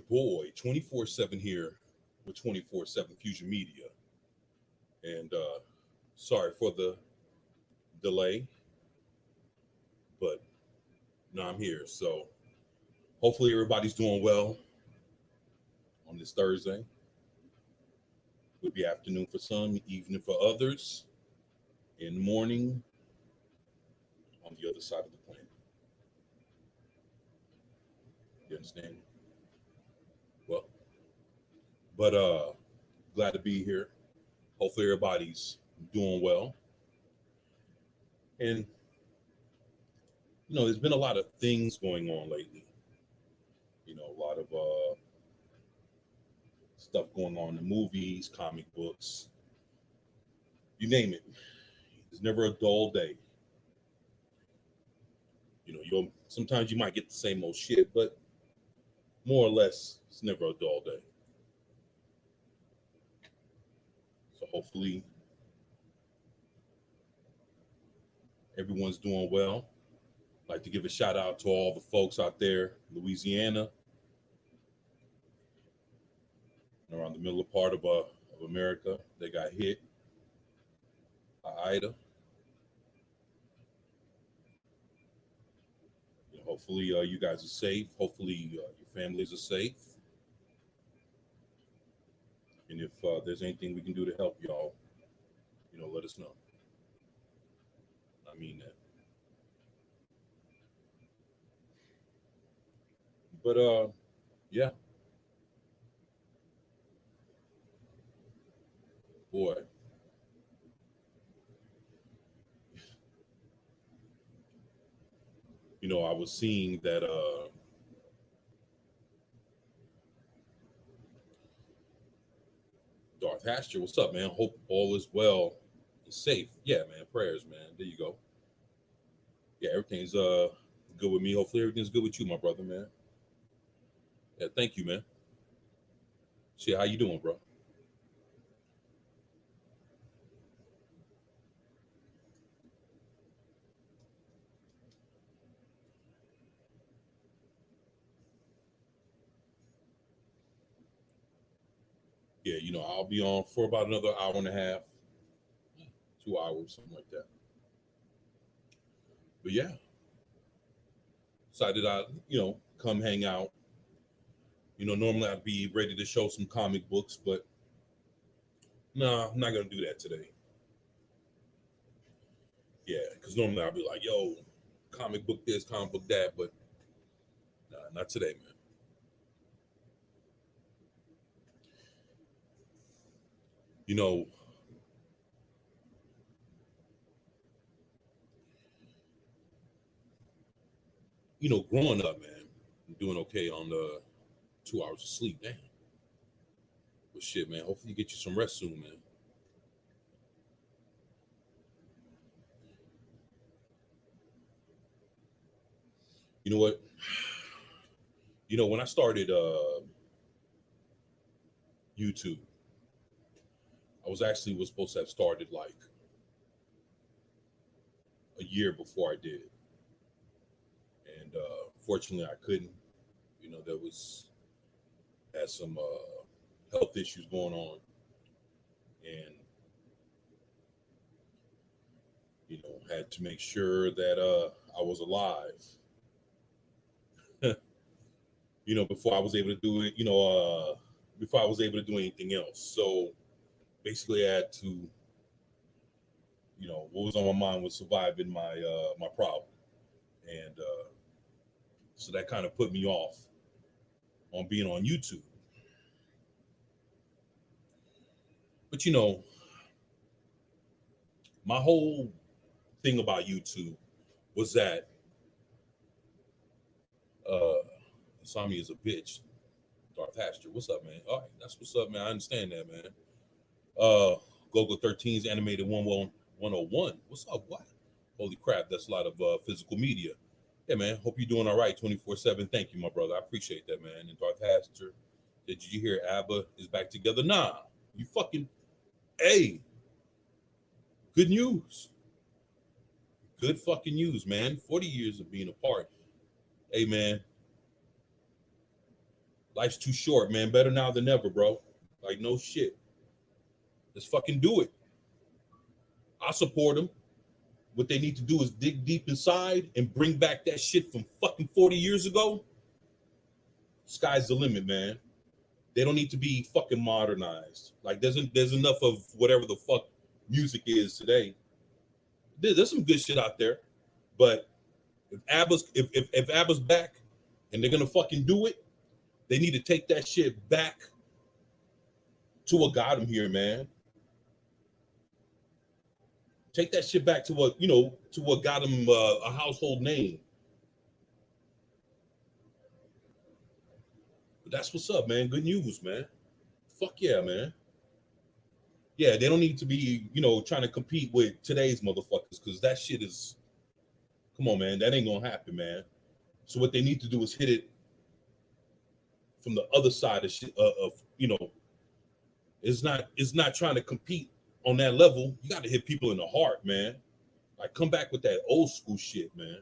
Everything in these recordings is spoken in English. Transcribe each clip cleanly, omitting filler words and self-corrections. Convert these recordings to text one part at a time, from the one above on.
boy, 24/7 here with 24/7 Fusion Media. And sorry for the delay, but now I'm here. So hopefully everybody's doing well on this Thursday. Could be afternoon for some, evening for others, and morning on the other side of the planet. You understand? Well, but glad to be here. Hopefully everybody's doing well. And there's been a lot of things going on lately. A lot of stuff going on in the movies, comic books, you name it. There's never a dull day. You'll sometimes you might get the same old shit, but more or less, it's never a dull day. So hopefully everyone's doing well. I'd like to give a shout out to all the folks out there, Louisiana, around the middle part of America. They got hit by Ida. Hopefully you guys are safe. Hopefully your families are safe. And if there's anything we can do to help y'all, let us know. I mean that. But yeah, boy. I was seeing that Darth Hasher, what's up, man? Hope all is well and safe. Yeah, man. Prayers, man. There you go. Yeah, everything's good with me. Hopefully everything's good with you, my brother, man. Yeah, thank you, man. See how you doing, bro? Yeah, I'll be on for about another hour and a half, 2 hours, something like that. But yeah, decided I, come hang out. Normally I'd be ready to show some comic books, but no, I'm not gonna do that today. Yeah, because normally I'd be like, yo, comic book this, comic book that, but nah, not today, man. You know, growing up, man, I'm doing okay on the 2 hours of sleep, damn. But shit, man, hopefully you get you some rest soon, man. You know what? When I started YouTube, I was supposed to have started like a year before I did, and fortunately I couldn't. There was had some health issues going on, and had to make sure that I was alive. Before I was able to do it. Before I was able to do anything else. So basically, I had to. What was on my mind was surviving my problem, and so that kind of put me off on being on YouTube. But my whole thing about YouTube was that uh Sami is a bitch. Darth Hasher, what's up, man? All right, that's what's up, man. I understand that, man. Gogo 13's animated 101. What's up? What? Holy crap, that's a lot of physical media. Yeah, man. Hope you're doing all right 24/7. Thank you, my brother. I appreciate that, man. And Darth Hasher, did you hear ABBA is back together? Nah, you fucking, hey, good news. Good fucking news, man. 40 years of being apart. Hey, man, Life's too short, man. Better now than ever, bro. Like, no shit. Let's fucking do it. I support them. What they need to do is dig deep inside and bring back that shit from fucking 40 years ago. Sky's the limit, man. They don't need to be fucking modernized. Like, there's enough of whatever the fuck music is today. There's some good shit out there, but if ABBA's back and they're gonna fucking do it, they need to take that shit back to what got them here, man. Take that shit back to what to what got them a household name. But that's what's up, man. Good news, man. Fuck yeah, man. Yeah, they don't need to be, trying to compete with today's motherfuckers because that shit is, come on, man. That ain't gonna happen, man. So what they need to do is hit it from the other side of shit. It's not trying to compete on that level. You got to hit people in the heart, man. Like, come back with that old school shit, man.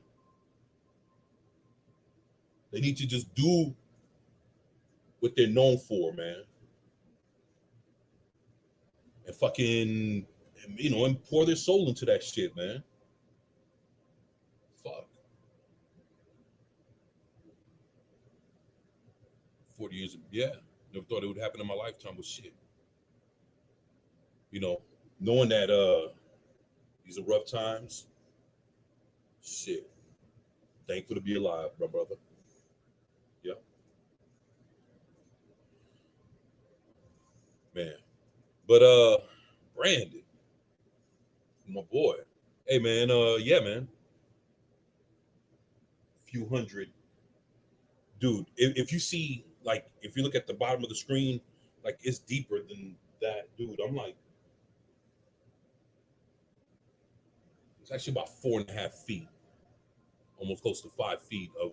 They need to just do what they're known for, man. And fucking, and pour their soul into that shit, man. Fuck. 40 years, yeah. Never thought it would happen in my lifetime with shit. Knowing that these are rough times, shit. Thankful to be alive, my brother. Yeah. Man. But Brandon, my boy. Hey man, yeah, man. Few hundred. Dude, if you see, like, if you look at the bottom of the screen, like, it's deeper than that, dude. I'm like, it's actually about 4.5 feet, almost close to 5 feet of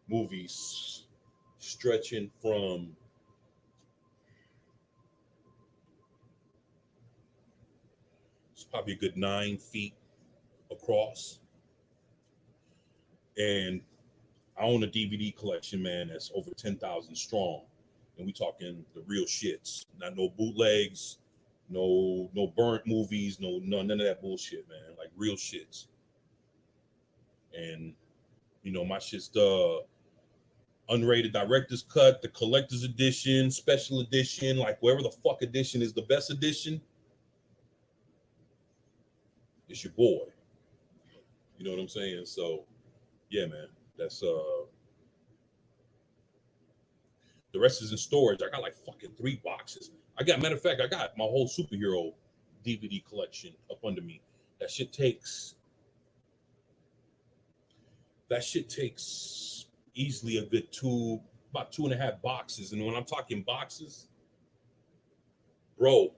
movies stretching from it's probably a good 9 feet across. And I own a DVD collection, man, that's over 10,000 strong. And we talking the real shits, not no bootlegs, no burnt movies, none of that bullshit, man. Like, real shits. And my shit's the unrated director's cut, the collector's edition, special edition, like whatever the fuck edition is the best edition. It's your boy. You know what I'm saying? So yeah, man. That's the rest is in storage. I got like fucking 3 boxes. Matter of fact, I got my whole superhero DVD collection up under me. That shit takes easily a good about 2.5 boxes. And when I'm talking boxes, bro,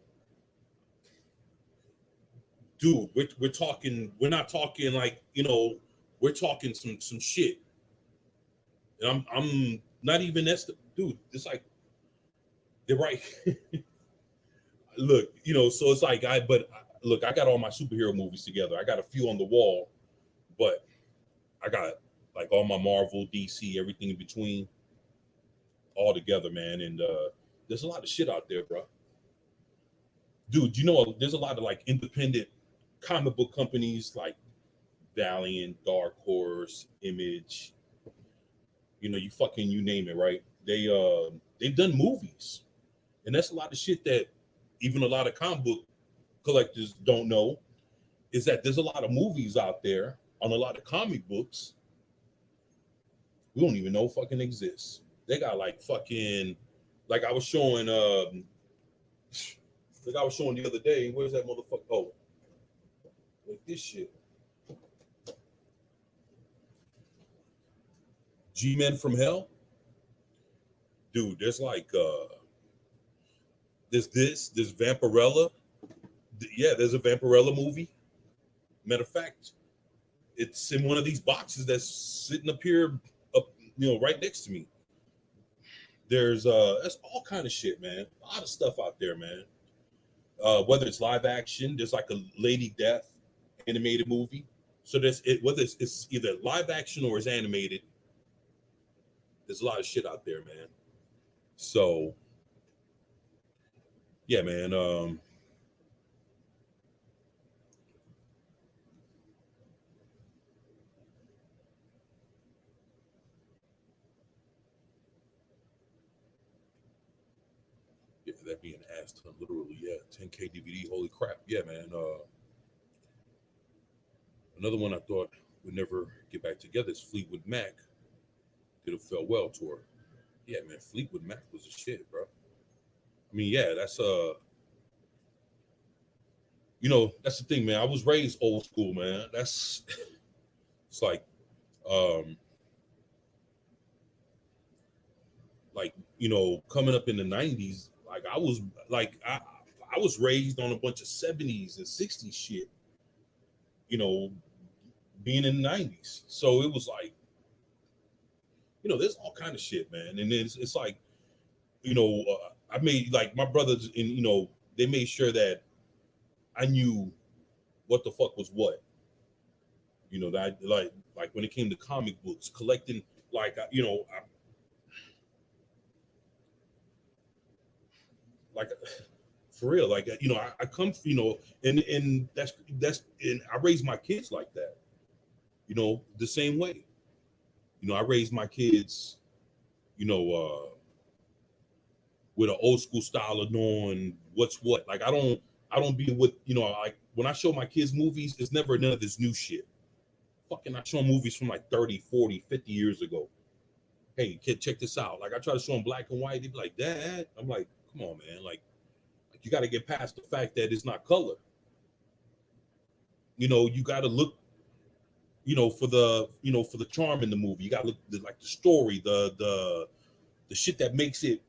dude, we're not talking like, we're talking some shit. And I'm not even dude, it's like they're right. Look, so it's like look, I got all my superhero movies together. I got a few on the wall, but I got like all my Marvel, DC, everything in between, all together, man. And there's a lot of shit out there, bro. Dude, there's a lot of like independent comic book companies like Valiant, Dark Horse, Image. You name it, right? They've done movies, and that's a lot of shit that even a lot of comic book collectors don't know. Is that there's a lot of movies out there on a lot of comic books we don't even know fucking exists. They got like fucking, like I was showing the other day. Where's that motherfucker? Oh, like this shit. G-Men from Hell. Dude, there's like there's Vampirella. Yeah, there's a Vampirella movie. Matter of fact, it's in one of these boxes that's sitting up here, right next to me. There's that's all kind of shit, man. A lot of stuff out there, man. Whether it's live action, there's like a Lady Death animated movie. So whether it's either live action or it's animated, there's a lot of shit out there, man. So yeah, man. Yeah, that being ass ton, literally. Yeah, 10K DVD. Holy crap. Yeah, man. Another one I thought would never get back together is Fleetwood Mac did a farewell tour. Yeah, man. Fleetwood Mac was a shit, bro. I mean, yeah, that's that's the thing, man. I was raised old school, man. That's it's um, like coming up in the '90s. Like like I, I was raised on a bunch of '70s and '60s shit. You know, being in the '90s, so it was like there's all kind of shit, man. And it's like I made like my brothers, and they made sure that I knew what the fuck was what. That like when it came to comic books, collecting, like like for real, like I come, and that's and I raised my kids like that, the same way. I raised my kids, you know, with an old school style of knowing what's what. Like I don't be with like when I show my kids movies, it's never none of this new shit. Fucking I show them movies from like 30, 40, 50 years ago. Hey kid, check this out. Like I try to show them black and white, they be like, Dad. I'm like, come on, man. Like you got to get past the fact that it's not color. You got to look, for the charm in the movie. You got to look like the story, the shit that makes it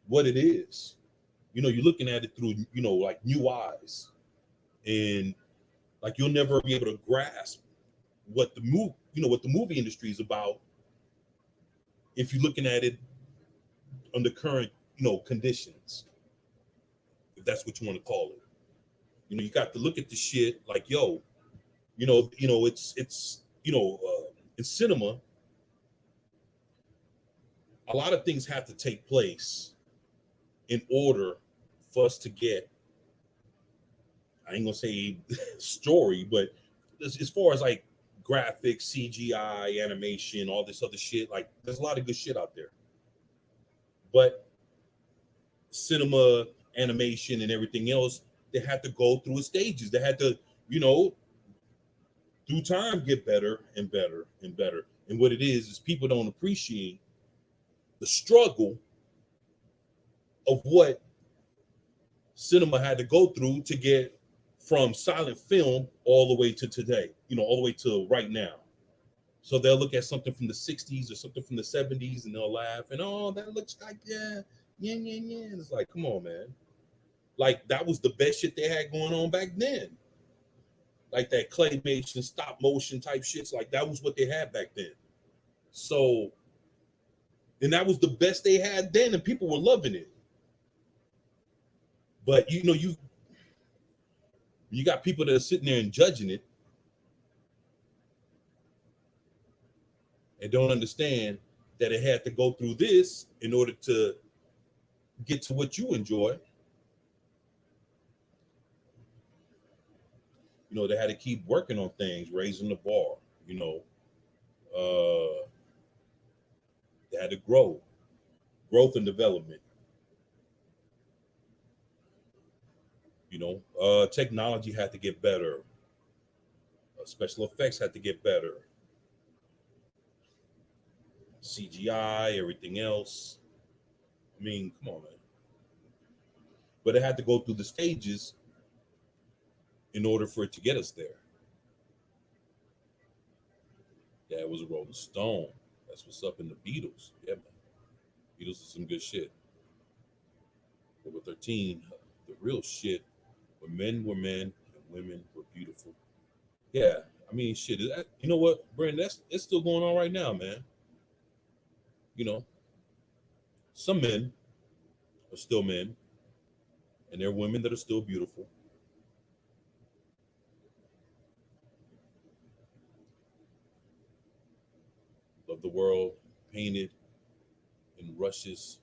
what it is. You're looking at it through, like new eyes, and like you'll never be able to grasp what the movie industry is about if you're looking at it under current, conditions, if that's what you want to call it. You got to look at the shit like, yo, it's in cinema, a lot of things have to take place in order for us to get, I ain't gonna say story, but as far as like graphics, CGI, animation, all this other shit, like there's a lot of good shit out there. But cinema, animation, and everything else, they had to go through stages. They had to, you know, through time get better and better and better. And what it is people don't appreciate the struggle of what cinema had to go through to get from silent film all the way to today, all the way to right now. So they'll look at something from the 60s or something from the 70s and they'll laugh and, oh, that looks like, yeah, yeah, yeah, yeah. And it's like, come on, man. Like that was the best shit they had going on back then. Like that claymation, stop motion type shits. Like that was what they had back then. So, and that was the best they had then, and people were loving it. But you got people that are sitting there and judging it and don't understand that it had to go through this in order to get to what you enjoy. They had to keep working on things, raising the bar. You know, uh, they had to growth and development. Technology had to get better. Special effects had to get better. CGI, everything else. I mean, come on, man. But it had to go through the stages in order for it to get us there. Yeah, it was a Rolling Stone. That's what's up in the Beatles. Yeah, man. Beatles is some good shit. Number 13, the real shit, where men were men and women were beautiful. Yeah, I mean, shit. You know what, Brandon? It's still going on right now, man. You know, some men are still men, and there are women that are still beautiful. Love the world painted in rushes,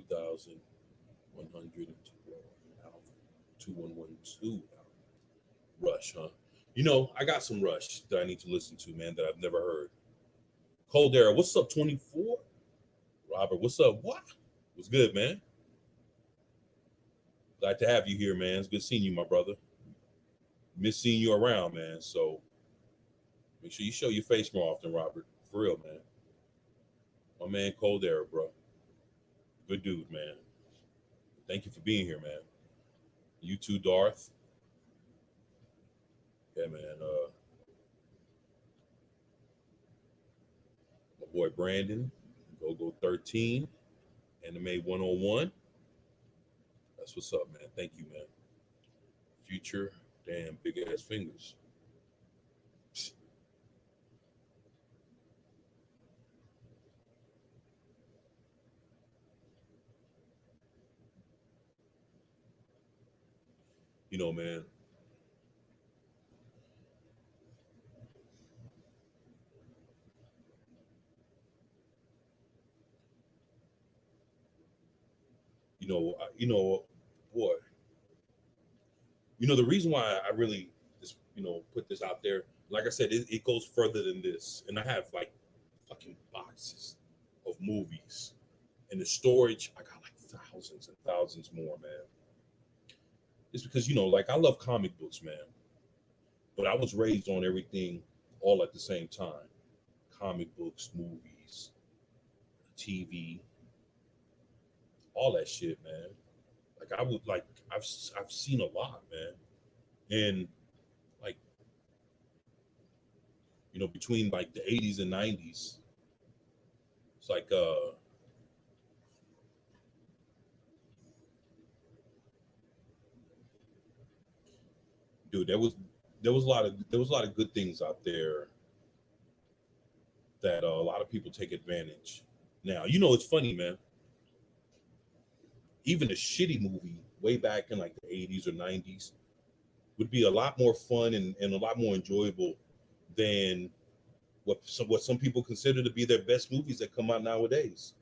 2,112 album. 2112 album. Rush, huh? You know, I got some Rush that I need to listen to, man, that I've never heard. Cold Era, what's up, 24? Robert, what's up? What? What's good, man? Glad to have you here, man. It's good seeing you, my brother. Miss seeing you around, man. So make sure you show your face more often, Robert. For real, man. My man, Cold Era, bro. Good dude, man. Thank you for being here, man. You too, Darth. Yeah, man. My boy Brandon, Go 13, Anime 101. That's what's up, man. Thank you, man. Future, damn big ass fingers. You know, man. Boy. You know the reason why I really just put this out there. Like I said, it goes further than this, and I have like fucking boxes of movies in the storage. I got like thousands and thousands more, man. It's because like I love comic books, man, but I was raised on everything all at the same time: comic books, movies, TV, all that shit, man. Like I would like I've seen a lot, man, and like between like the 80s and 90s, it's like dude, there was a lot of good things out there that a lot of people take advantage. Now, it's funny, man. Even a shitty movie way back in like the 80s or 90s would be a lot more fun and a lot more enjoyable than what some people consider to be their best movies that come out nowadays.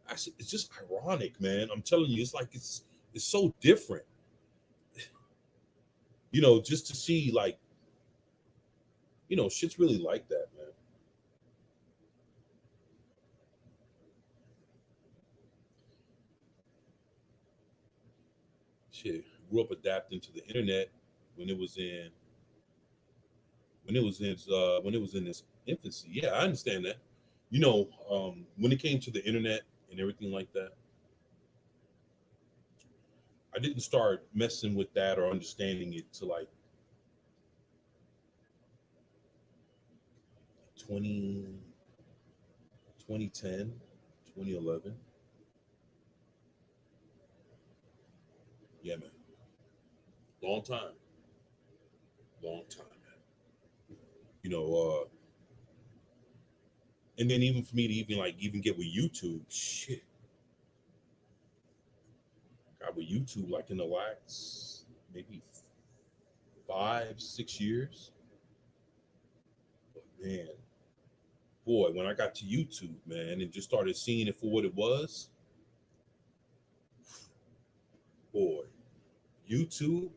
Actually, it's just ironic, man. I'm telling you, it's like it's so different. Just to see like shit's really like that, man. Shit, grew up adapting to the internet when it was in when it was in its infancy. Yeah, I understand that. When it came to the internet and everything like that, I didn't start messing with that or understanding it to like 20 2010, 2011. Yeah, man. Long time. Long time, man. You know, and then even for me to even get with YouTube, shit. Got with YouTube like in the last maybe 5, 6 years. But man, boy, when I got to YouTube, man, and just started seeing it for what it was, boy, YouTube,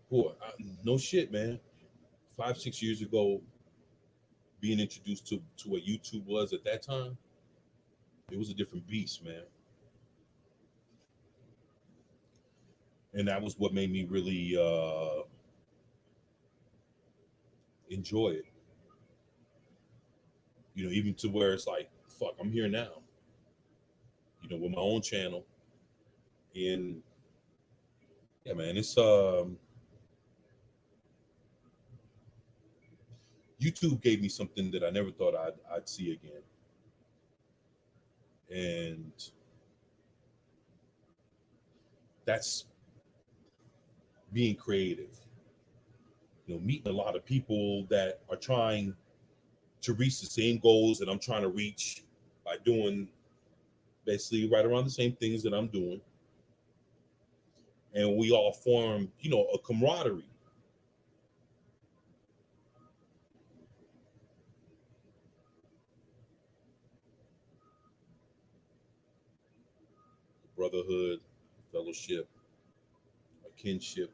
boy, no shit, man. 5, 6 years ago, being introduced to what YouTube was at that time, it was a different beast, man. And that was what made me really enjoy it. Even to where it's like, fuck, I'm here now. With my own channel, and yeah, man, it's YouTube gave me something that I never thought I'd see again, and that's being creative. Meeting a lot of people that are trying to reach the same goals that I'm trying to reach by doing basically right around the same things that I'm doing, and we all form, a camaraderie. brotherhood, fellowship, a kinship.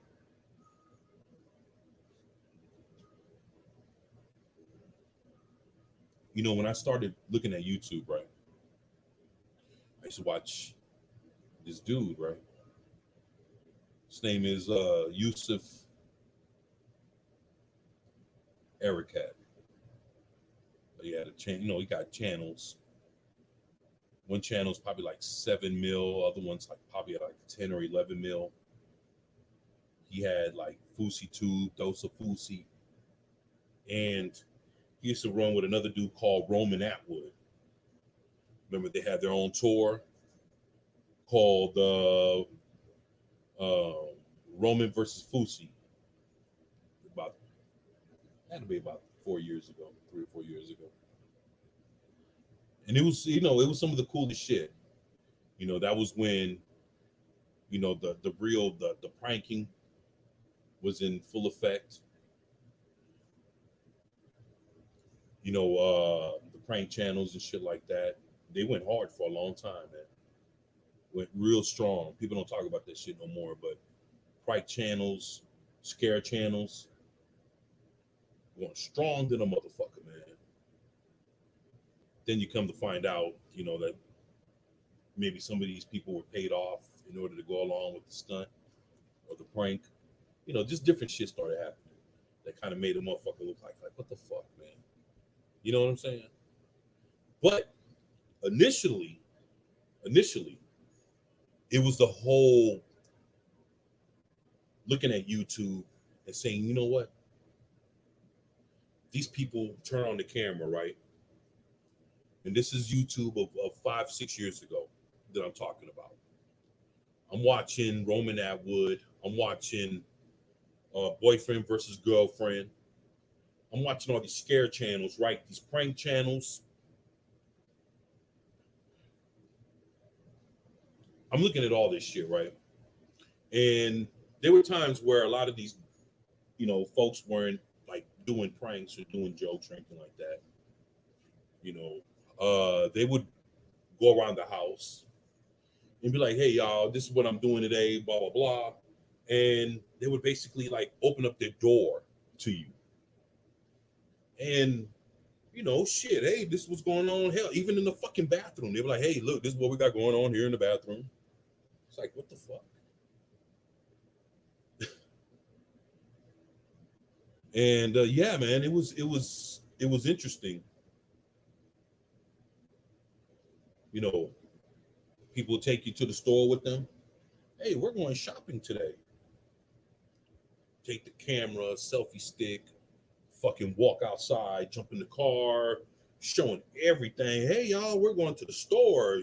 You know, when I started looking at YouTube, right, I used to watch this dude, right? His name is Yusuf Ericat. He had a channel, he got channels. One channel's probably like 7 mil, other one's like probably like 10 or 11 mil. He had like Fusi Tube, Dose of Fusi, and he used to run with another dude called Roman Atwood. Remember, they had their own tour called Roman versus Fusi. About had to be about 4 years ago, 3 or 4 years ago, and it was it was some of the coolest shit. That was when the real the pranking was in full effect. The prank channels and shit like that. They went hard for a long time, man. Went real strong. People don't talk about that shit no more, but prank channels, scare channels, going strong than a motherfucker, man. Then you come to find out, that maybe some of these people were paid off in order to go along with the stunt or the prank. Just different shit started happening that kind of made a motherfucker look like what the fuck, man? You know what I'm saying? But initially, it was the whole looking at YouTube and saying, you know what? These people turn on the camera, right? And this is YouTube of 5, 6 years ago that I'm talking about. I'm watching Roman Atwood. I'm watching Boyfriend versus Girlfriend. I'm watching all these scare channels, right? These prank channels. I'm looking at all this shit, right? And there were times where a lot of these, folks weren't like doing pranks or doing jokes or anything like that. They would go around the house and be like, hey, y'all, this is what I'm doing today, blah, blah, blah. And they would basically like open up their door to you. And, shit, hey, this is what's going on. Hell, even in the fucking bathroom, they were like, hey, look, this is what we got going on here in the bathroom. It's like, what the fuck? And yeah, man, it was interesting. People would take you to the store with them. Hey, we're going shopping today. Take the camera, selfie stick, fucking walk outside, jump in the car, showing everything. Hey, y'all, we're going to the store.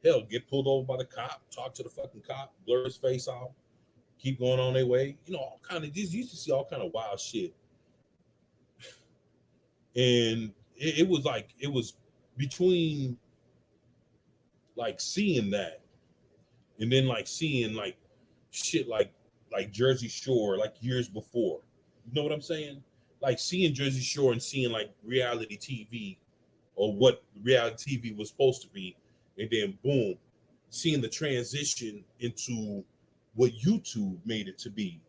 Hell, get pulled over by the cop, talk to the fucking cop, blur his face out, keep going on their way. All kind of, you used to see all kind of wild shit. And it was between like seeing that and then like seeing like shit like Jersey Shore like years before. You know what I'm saying? Like seeing Jersey Shore and seeing like reality TV or what reality TV was supposed to be, and then boom, seeing the transition into what YouTube made it to be.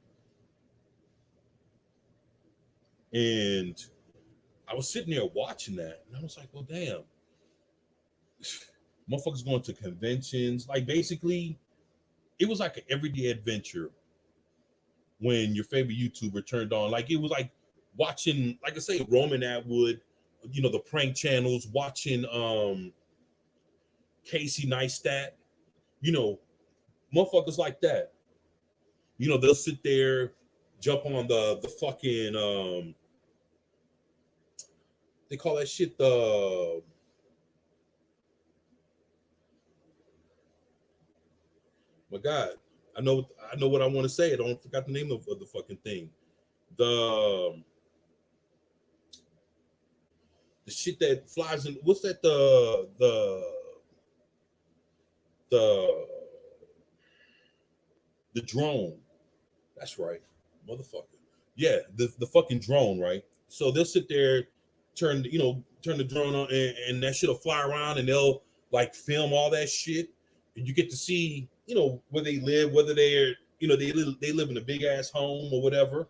And I was sitting there watching that, and I was like, well, damn, motherfuckers going to conventions. Like basically, it was like an everyday adventure when your favorite YouTuber turned on. Like it was like watching, like I say, Roman Atwood, the prank channels, watching Casey Neistat, you know, motherfuckers like that. They'll sit there, jump on the fucking they call that shit my God. I know what I want to say. I don't forgot the name of the fucking thing. The the shit that flies in, what's that, the the drone. That's right, motherfucker. Yeah, the fucking drone, right? So they'll sit there, turn the drone on, and that shit'll fly around, and they'll like film all that shit. and you get to see, you know, where they live, whether they're, you know, they live in a big ass home or whatever,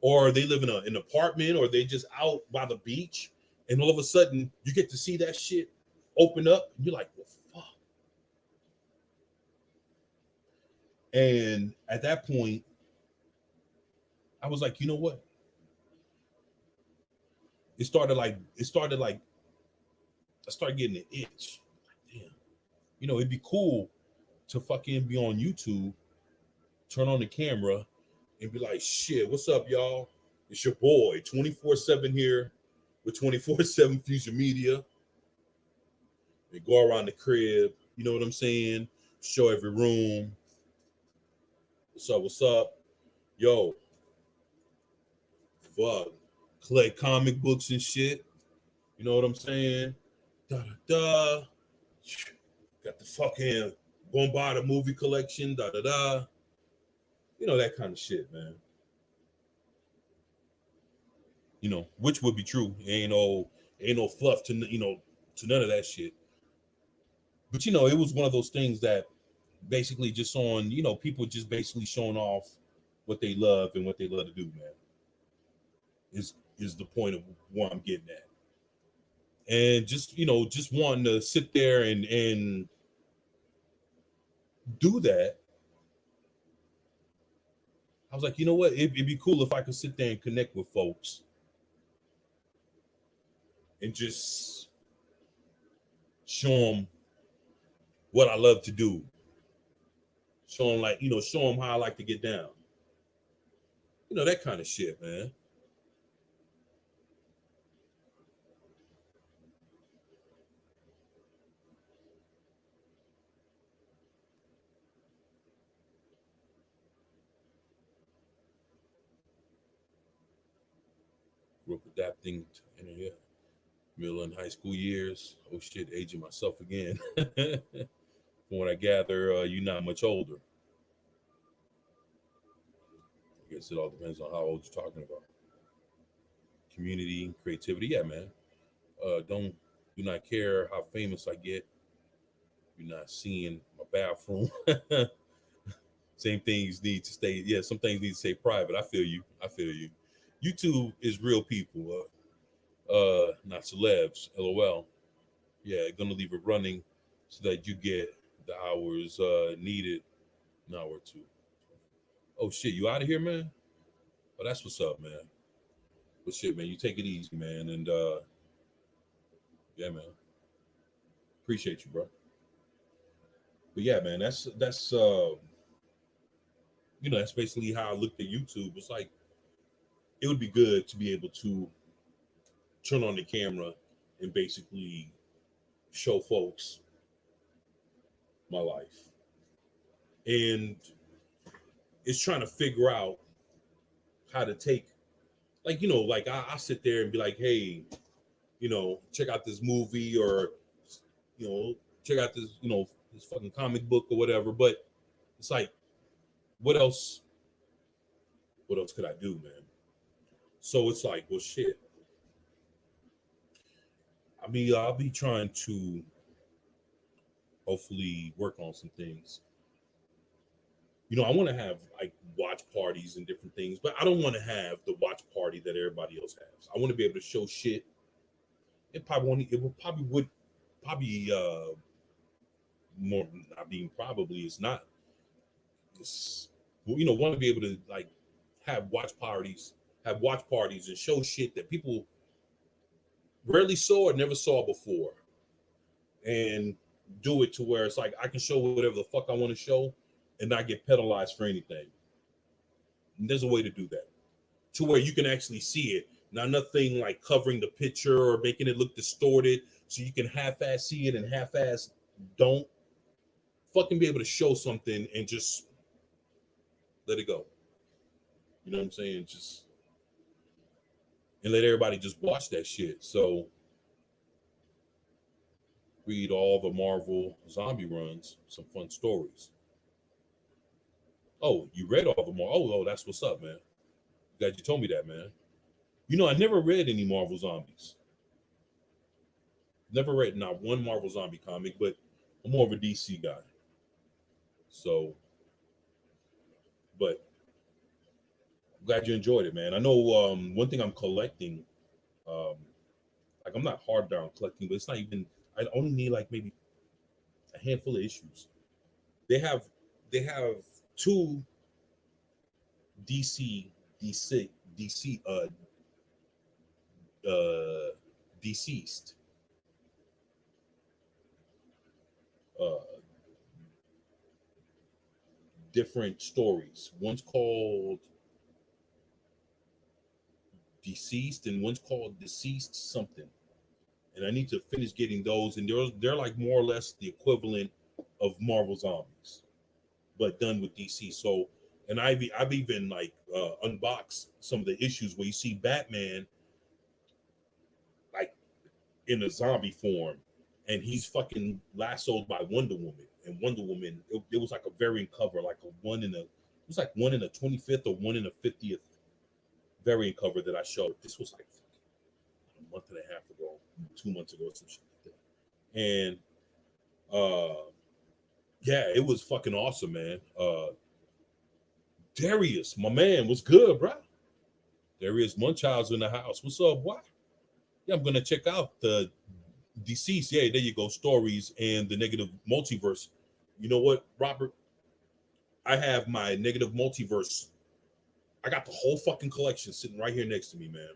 or they live in an apartment, or they just out by the beach, and all of a sudden you get to see that shit open up, and you're like, well, fuck. And at that point, I was like, you know what? It started like I started getting an itch. Damn, you know, it'd be cool to fucking be on YouTube, turn on the camera, and be like, shit, what's up, y'all? It's your boy, 24/7 here with 24/7 Fusion Media. And go around the crib, you know what I'm saying? Show every room. What's up? What's up? Yo, fuck. Collect comic books and shit. You know what I'm saying? Da da da. Got the fucking Bombada movie collection. Da da da. You know, that kind of shit, man. You know, which would be true. Ain't no fluff to, you know, to none of that shit. But you know, it was one of those things that basically just on, you know, people just basically showing off what they love and what they love to do, man. Is the point of what I'm getting at. And just, you know, just wanting to sit there and do that. I was like, you know what? It'd be cool if I could sit there and connect with folks and just show them what I love to do. Show them, like, you know, show them how I like to get down. You know, that kind of shit, man. Grew up adapting to internet. Middle and high school years. Oh shit, aging myself again. From what I gather, you're not much older. I guess it all depends on how old you're talking about. Community, creativity, yeah, man. Don't do not care how famous I get. You're not seeing my bathroom. Same things need to stay. Yeah, some things need to stay private. I feel you. I feel you. YouTube is real people, not celebs. LOL. Yeah, gonna leave it running so that you get the hours needed. An hour or two. Oh shit, you out of here, man? Oh, that's what's up, man. But shit, man, you take it easy, man, and yeah, man, appreciate you, bro. But yeah, man, that's you know, that's basically how I looked at YouTube. It's like it would be good to be able to turn on the camera and basically show folks my life. And it's trying to figure out how to take, like, you know, like I sit there and be like, hey, you know, check out this movie, or, you know, check out this, you know, this fucking comic book or whatever. But it's like, what else? What else could I do, man? So it's like, well, shit. I mean, I'll be trying to hopefully work on some things. You know, I want to have like watch parties and different things, but I don't want to have the watch party that everybody else has. I want to be able to show shit. It would probably more, I mean, probably it's not. It's, well, you know, want to be able to like have watch parties and show shit that people rarely saw or never saw before, and do it to where it's like I can show whatever the fuck I want to show and not get penalized for anything. And there's a way to do that to where you can actually see it. Not nothing like covering the picture or making it look distorted, so you can half-ass see it and half-ass don't. Fucking be able to show something and just let it go. You know what I'm saying? Just and let everybody just watch that shit. So read all the Marvel zombie runs, some fun stories. Oh, you read all the Marvel? Oh, that's what's up, man. Glad you told me that, man. You know, I never read any Marvel zombies. Never read not one Marvel zombie comic, but I'm more of a DC guy. So, but I'm glad you enjoyed it, man. I know one thing I'm collecting, um, like I'm not hard down collecting, but it's not even. I only need like maybe a handful of issues. They have they have two DC DC uh deceased uh different stories. One's called Deceased and one's called Deceased something. And I need to finish getting those. And they're like more or less the equivalent of Marvel Zombies, but done with DC. So, and I've even like unboxed some of the issues where you see Batman like in a zombie form, and he's fucking lassoed by Wonder Woman. And Wonder Woman, it was like a variant cover, like a one in a, it was like one in a 25th or one in a 50th variant cover that I showed. This was like a month and a half ago, 2 months ago, some shit like that. And yeah, it was fucking awesome, man. Darius, my man, was good, bro. Darius Munchausen in the house. What's up? What? Yeah, I'm gonna check out the Deceased. Yeah, there you go. Stories and the Negative Multiverse. You know what, Robert? I have my Negative Multiverse. I got the whole fucking collection sitting right here next to me, man.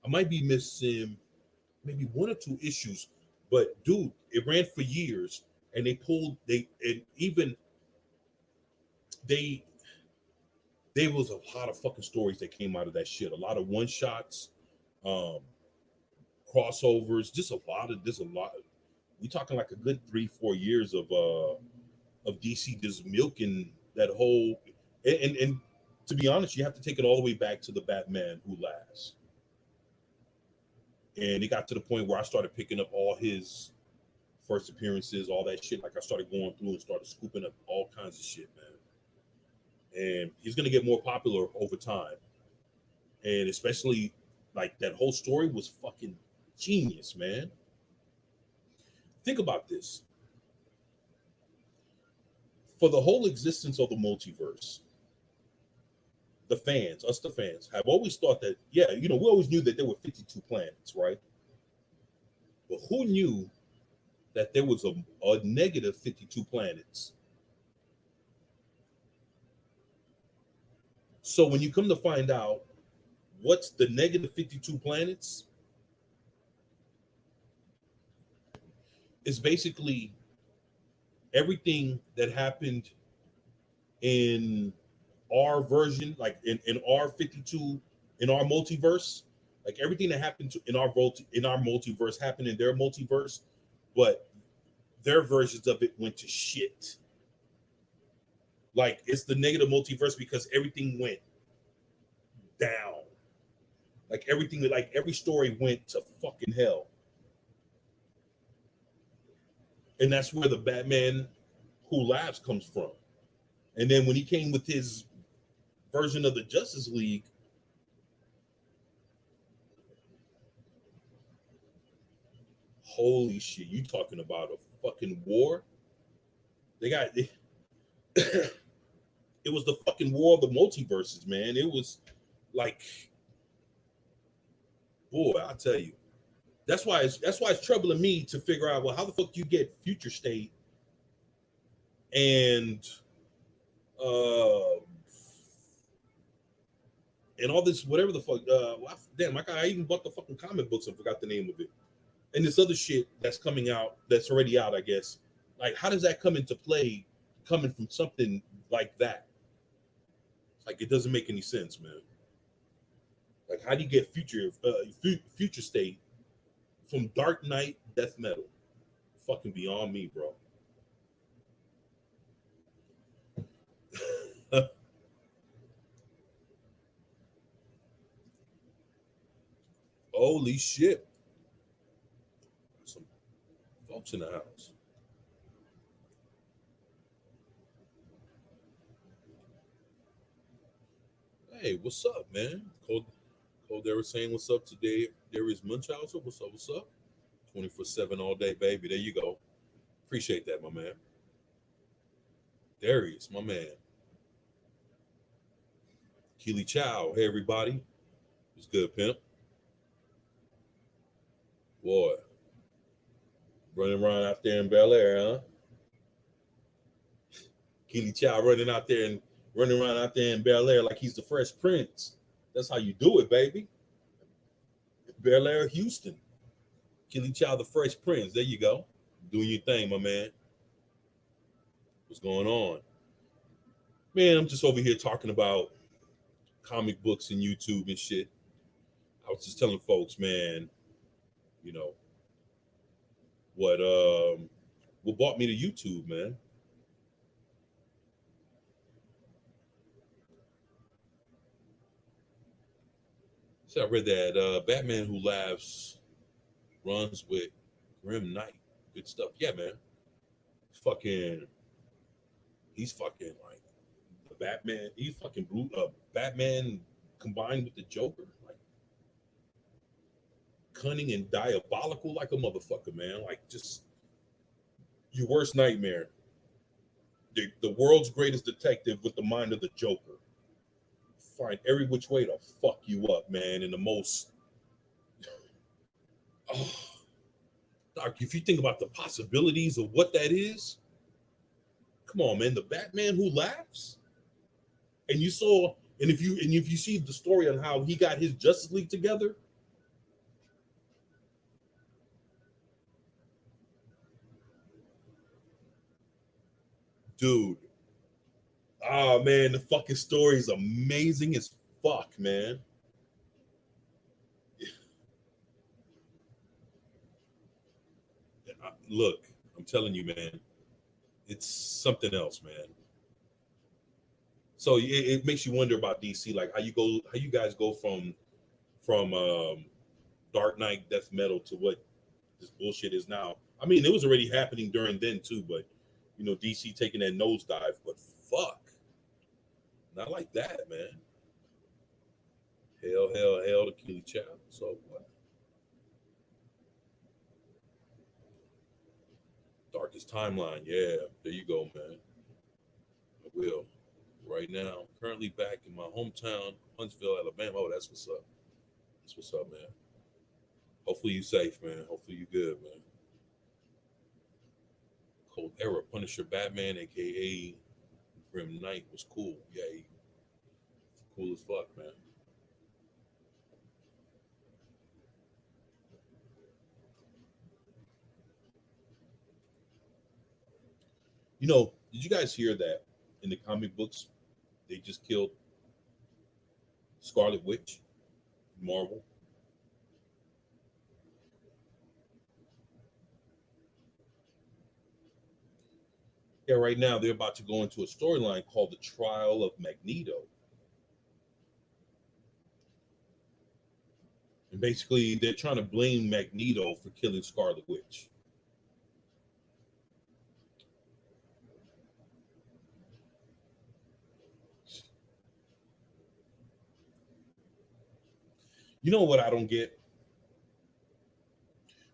I might be missing maybe one or two issues, but dude, it ran for years, and and even they there was a lot of fucking stories that came out of that shit. A lot of one shots, um, crossovers, just a lot. We talking like a good 3-4 years of DC just milking that whole and to be honest, you have to take it all the way back to the Batman Who Laughs. And it got to the point where I started picking up all his first appearances, all that shit. Like I started going through and started scooping up all kinds of shit, man. And he's gonna get more popular over time. And especially like that whole story was fucking genius, man. Think about this. For the whole existence of the multiverse, the fans, us the fans, have always thought that, yeah, we always knew that there were 52 planets, right? But who knew that there was a negative 52 planets? So when you come to find out what's the negative 52 planets, it's basically everything that happened in our version, like in our 52, in our multiverse, like everything that happened in our multiverse happened in their multiverse, but their versions of it went to shit. Like it's the negative multiverse because everything went down. Like every story went to fucking hell. And that's where the Batman Who Laughs comes from. And then when he came with his version of the Justice League, holy shit, you talking about a fucking war? They got it, it was the fucking war of the multiverses, man. It was like, boy, I tell you. That's why it's troubling me to figure out, well, how the fuck do you get Future State and uh and all this whatever the fuck damn, I even bought the fucking comic books and forgot the name of it. And this other shit that's coming out, that's already out, I guess. Like, how does that come into play coming from something like that? Like, it doesn't make any sense, man. Like, how do you get Future State from Dark Knight Death Metal? Fucking beyond me, bro. Holy shit. Some folks in the house. Hey, what's up, man? Cold they were saying what's up today. There is Munchausen. What's up? What's up? 24/7 all day, baby. There you go. Appreciate that, my man. Darius, my man. Keely Chow. Hey, everybody. It's good, pimp. Boy, running around out there in Bel Air, huh? Keely Chow running around out there in Bel Air like he's the Fresh Prince. That's how you do it, baby. Bel Air, Houston. Keely Chow, the Fresh Prince. There you go. Doing your thing, my man. What's going on? Man, I'm just over here talking about comic books and YouTube and shit. I was just telling folks, man, you know, what what brought me to YouTube, man. So I read that Batman Who Laughs runs with Grim Knight. Good stuff. Yeah, man. Fucking he's fucking like the Batman. He's fucking Batman combined with the Joker. Like cunning and diabolical like a motherfucker, man. Like just your worst nightmare. The world's greatest detective with the mind of the Joker. Find every which way to fuck you up, man, in the most. Oh, Doc, if you think about the possibilities of what that is, come on, man. The Batman Who Laughs, and you saw, and if you see the story on how he got his Justice League together, dude. Oh man, the fucking story is amazing as fuck, man. Look, I'm telling you, man, it's something else, man. So it makes you wonder about DC, like how you guys go from Dark Knight, Death Metal to what this bullshit is now. I mean, it was already happening during then too, but DC taking that nosedive. But fuck, not like that, man. Hell to Keely Chow. So what? Darkest timeline. Yeah, there you go, man. I will. Right now, currently back in my hometown, Huntsville, Alabama. Oh, that's what's up. That's what's up, man. Hopefully you safe, man. Hopefully you good, man. Cold Era, Punisher, Batman, aka Grim Knight was cool. Yeah, he cool as fuck, man. Did you guys hear that in the comic books they just killed Scarlet Witch, Marvel? Yeah, right now they're about to go into a storyline called the Trial of Magneto. And basically they're trying to blame Magneto for killing Scarlet Witch. You know what I don't get?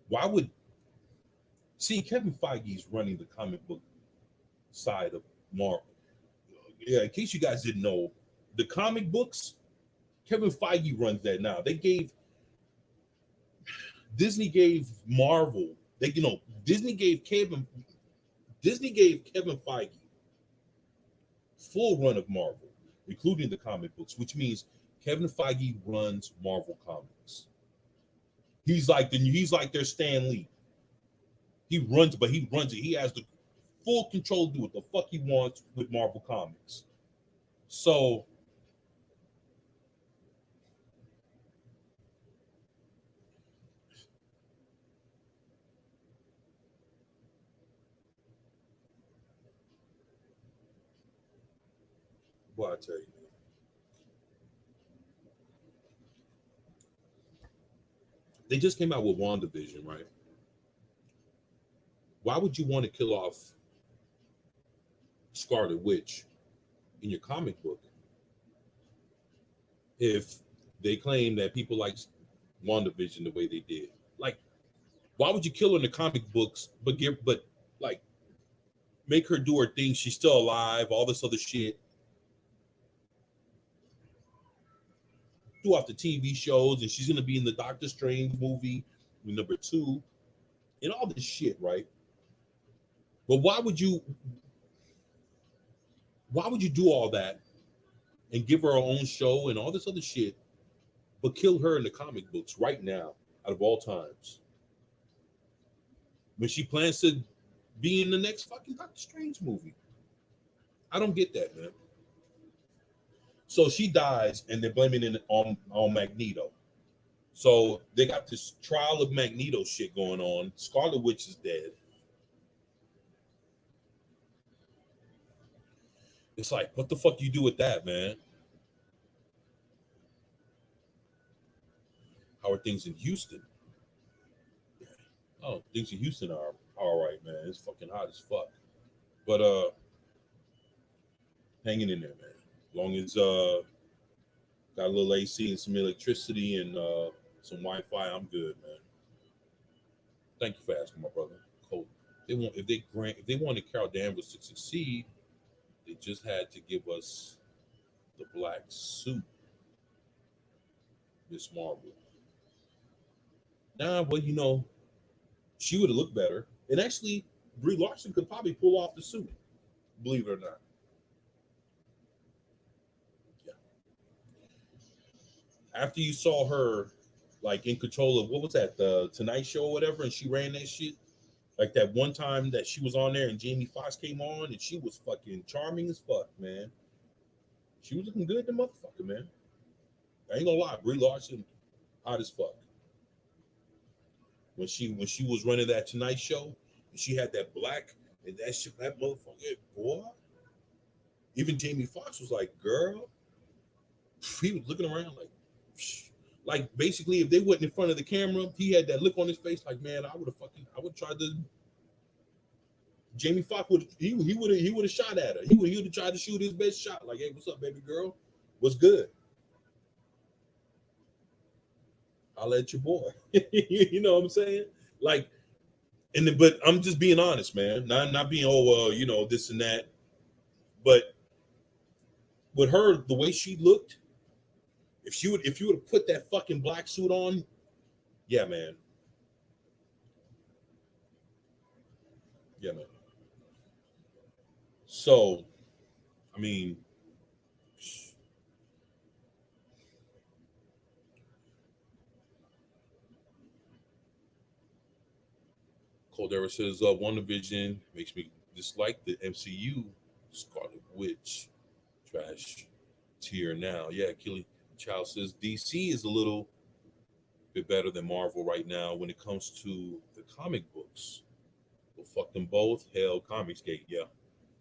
Why would see Kevin Feige's running the comic book side of Marvel. Yeah, in case you guys didn't know, the comic books, Kevin Feige runs that now. Disney gave Marvel, Disney gave Kevin Feige full run of Marvel, including the comic books, which means Kevin Feige runs Marvel Comics. He's like their Stan Lee. He runs it. He has the full control to do what the fuck he wants with Marvel Comics. So, well, I tell you, they just came out with WandaVision, right? Why would you want to kill off Scarlet Witch in your comic book if they claim that people like WandaVision the way they did? Like, why would you kill her in the comic books, but like make her do her thing. She's still alive. All this other shit. Throughout the TV shows, and she's gonna be in the Doctor Strange movie #2, and all this shit, right? But why would you do all that and give her her own show and all this other shit, but kill her in the comic books right now, out of all times, when she plans to be in the next fucking Doctor Strange movie? I don't get that, man. So she dies, and they're blaming it on Magneto. So they got this trial of Magneto shit going on. Scarlet Witch is dead. It's like, what the fuck you do with that, man? How are things in Houston? Oh, things in Houston are all right, man. It's fucking hot as fuck. But hanging in there, man. As long as got a little AC and some electricity and some Wi-Fi, I'm good, man. Thank you for asking, my brother. Cool. If they wanted Carol Danvers to succeed, they just had to give us the black suit, Miss Marvel. Nah, well, she would have looked better. And actually, Brie Larson could probably pull off the suit, believe it or not. Yeah. After you saw her like in control of what was that, the Tonight Show or whatever, and she ran that shit. Like that one time that she was on there and Jamie Foxx came on and she was fucking charming as fuck, man. She was looking good, the motherfucker, man. I ain't gonna lie, Brie Larson, hot as fuck. When she was running that Tonight Show, and she had that black and that shit, that motherfucker, boy. Even Jamie Foxx was like, "Girl," he was looking around like, psh. Like basically, if they wasn't in front of the camera, he had that look on his face, like, "Man, I would try to." Jamie Foxx would have shot at her. He would have tried to shoot his best shot, like, "Hey, what's up, baby girl? What's good? I'll let your boy." You know what I'm saying? Like, but I'm just being honest, man. Not being this and that. But with her, the way she looked, if you would have put that fucking black suit on, yeah, man, yeah, man. So, I mean, Coldera says WandaVision makes me dislike the MCU. Scarlet Witch, trash tier now. Yeah, Kelly Child says DC is a little bit better than Marvel right now when it comes to the comic books. Well, fuck them both. Hell, Comicsgate. Yeah,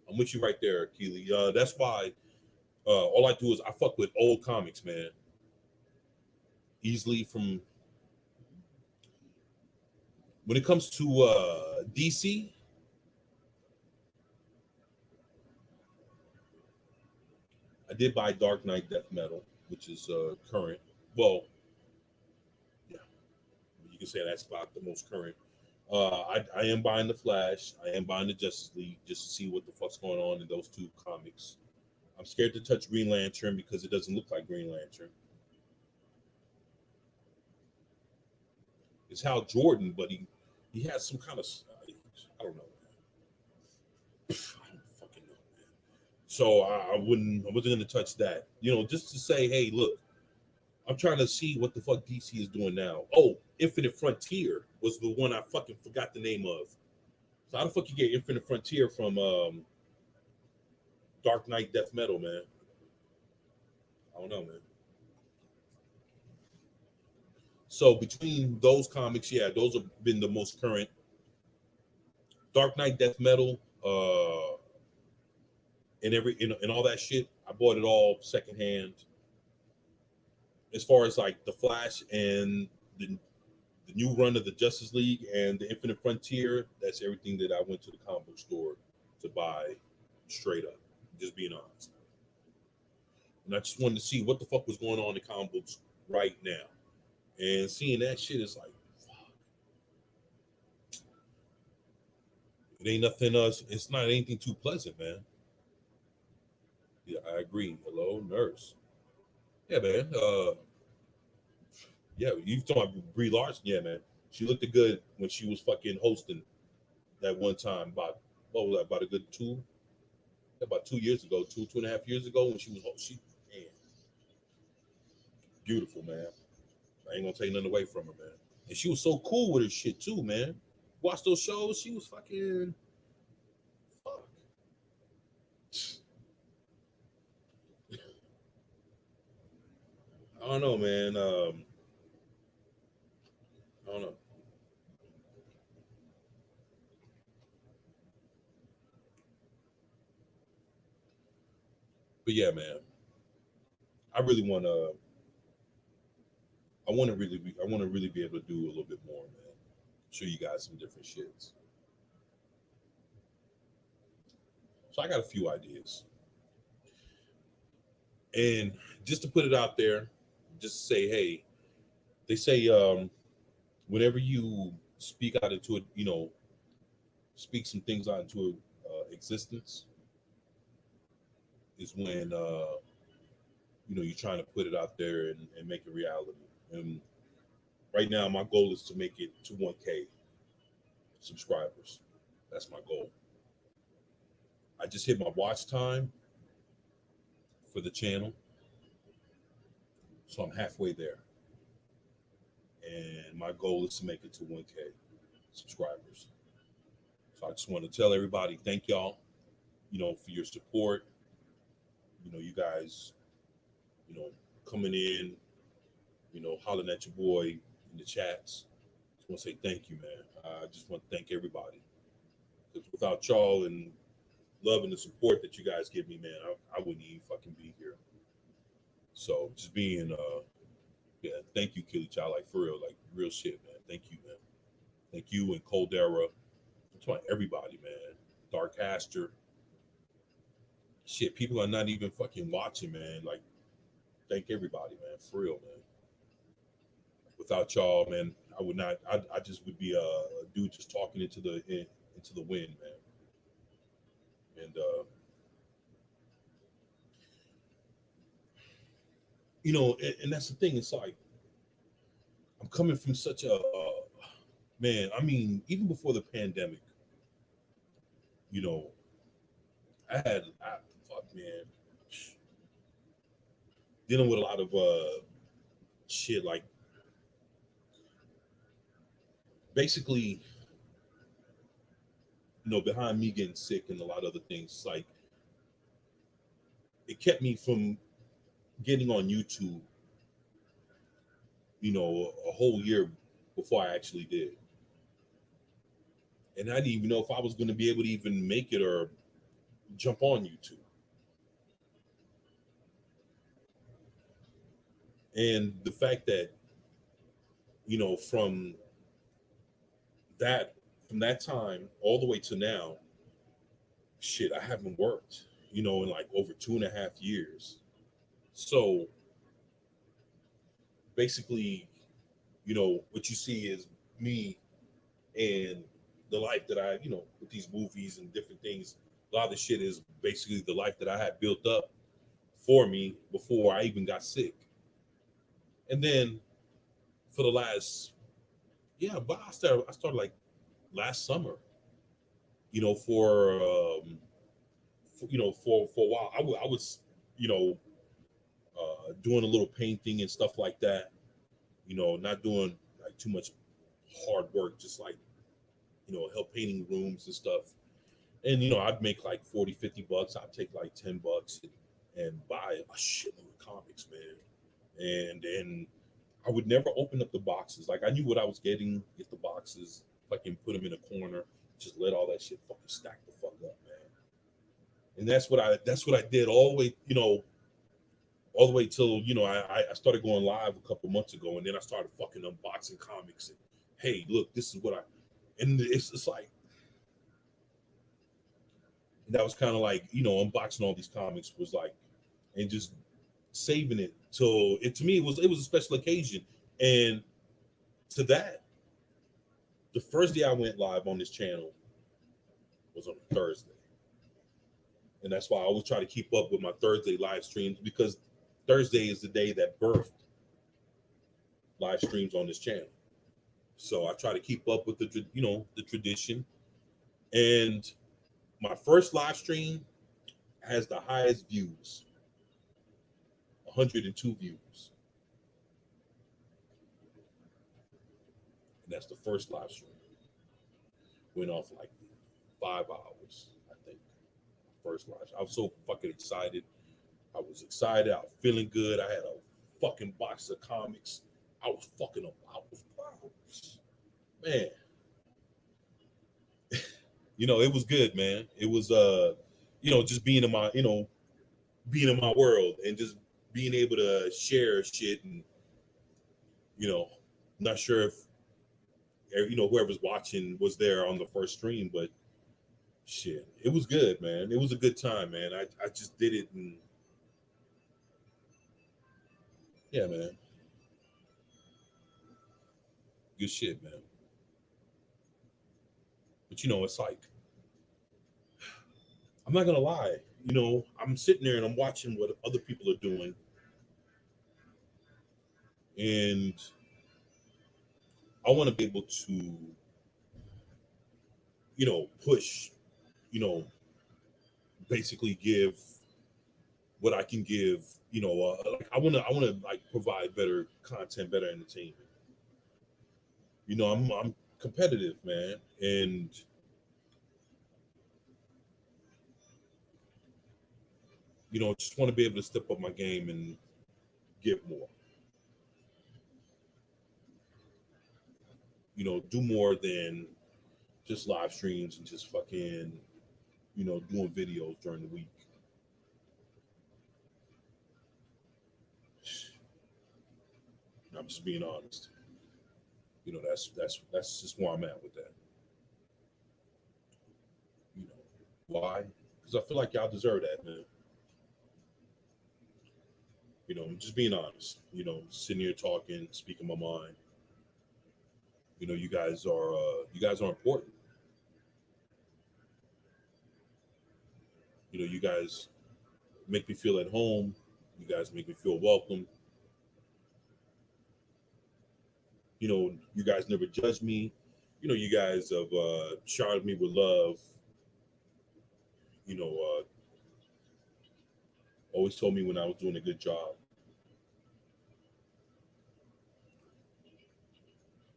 I'm with you right there, Keely. That's why all I do is I fuck with old comics, man. Easily from when it comes to DC, I did buy Dark Knight Death Metal, which is current. Well, yeah, you can say that's about the most current. I am buying the Flash. I am buying the Justice League just to see what the fuck's going on in those two comics. I'm scared to touch Green Lantern because it doesn't look like Green Lantern. It's Hal Jordan, but he has some kind of I don't know. I don't fucking know, man. So I wasn't gonna touch that. Just to say, hey, look, I'm trying to see what the fuck DC is doing now. Oh, Infinite Frontier was the one I fucking forgot the name of. So how the fuck you get Infinite Frontier from Dark Knight Death Metal, man? I don't know, man. So between those comics, yeah, those have been the most current. Dark Knight Death Metal, and all that shit. I bought it all secondhand. As far as like the Flash and the new run of the Justice League and the Infinite Frontier, that's everything that I went to the comic book store to buy straight up. Just being honest. And I just wanted to see what the fuck was going on in the comic books right now. And seeing that shit is like, fuck. It ain't nothing else. It's not anything too pleasant, man. Yeah, I agree. Hello, nurse. Yeah, man. Yeah, you talking about Brie Larson? Yeah, man. She looked good when she was fucking hosting that one time. About what was that? About a good about 2 years ago, 2.5 years ago, when she was she, man, beautiful, man. I ain't gonna take nothing away from her, man. And she was so cool with her shit too, man. Watch those shows. She was fucking fuck. I don't know, man. I don't know. But yeah, man. I really wanna. I want to really be able to do a little bit more, man. Show you guys some different shits. So I got a few ideas, and just to put it out there, just to say, hey, they say whenever you speak out into it, speak some things out into existence, is when you're trying to put it out there and make it reality. And right now, my goal is to make it to 1K subscribers. That's my goal. I just hit my watch time for the channel, so I'm halfway there. And my goal is to make it to 1K subscribers. So I just want to tell everybody, thank y'all, for your support. You guys, you know, coming in, hollering at your boy in the chats. Just want to say thank you, man. I just want to thank everybody because without y'all and love and the support that you guys give me, man, I wouldn't even fucking be here. So just being, yeah, thank you, Killy Child, like for real, like real shit, man. Thank you, man. Thank you and Coldera. I'm talking everybody, man. Dark Aster. Shit, people are not even fucking watching, man. Like, thank everybody, man. For real, man. Without y'all, man, I would not. I just would be a dude just talking into the wind, man. And and that's the thing. It's like I'm coming from such a man. I mean, even before the pandemic, you know, fuck, man, dealing with a lot of shit. Like, basically, behind me getting sick and a lot of other things, like it kept me from getting on YouTube, a whole year before I actually did. And I didn't even know if I was going to be able to even make it or jump on YouTube. And the fact that, from that from that time all the way to now, shit, I haven't worked, in like over 2.5 years. So basically, what you see is me and the life that I, with these movies and different things. A lot of the shit is basically the life that I had built up for me before I even got sick. And then for the last, yeah, but I started like last summer, for a while. I was, you know, doing a little painting and stuff like that, not doing like too much hard work, just like, help painting rooms and stuff. And, I'd make like 40, $50. I'd take like $10 and buy a shitload of comics, man. And I would never open up the boxes. Like I knew what I was getting, get the boxes, fucking put them in a corner, just let all that shit fucking stack the fuck up, man. And that's what I did all the way, all the way till I started going live a couple months ago, and then I started fucking unboxing comics. And hey, look, this is what I, and it's like, and that was kind of like unboxing all these comics was like, and just saving it till it to me it was a special occasion. And to that, the first day I went live on this channel, was on a Thursday. And that's why I always try to keep up with my Thursday live streams, because Thursday is the day that birthed live streams on this channel. So I try to keep up with the tradition. And my first live stream has the highest views, 102 views. And that's the first live stream. Went off like 5 hours, I think. First live. I was so fucking excited. I was excited. I was feeling good. I had a fucking box of comics. I was fucking up. I was proud. Man. It was good, man. It was just being in my world and just being able to share shit. And not sure if whoever's watching was there on the first stream, but shit, it was good, man. It was a good time, man. I just did it, and yeah, man, good shit, man. But it's like, I'm not gonna lie, I'm sitting there and I'm watching what other people are doing, and I want to be able to push, you know, basically give what I can give. Like I want to like provide better content, better entertainment. I'm competitive, man, and just want to be able to step up my game and give more. Do more than just live streams and just fucking, doing videos during the week. I'm just being honest. That's just where I'm at with that. You know why? Because I feel like y'all deserve that, man. I'm just being honest. Sitting here talking, speaking my mind. You guys are important. You guys make me feel at home. You guys make me feel welcome. You guys never judge me. You guys have showered me with love. Always told me when I was doing a good job.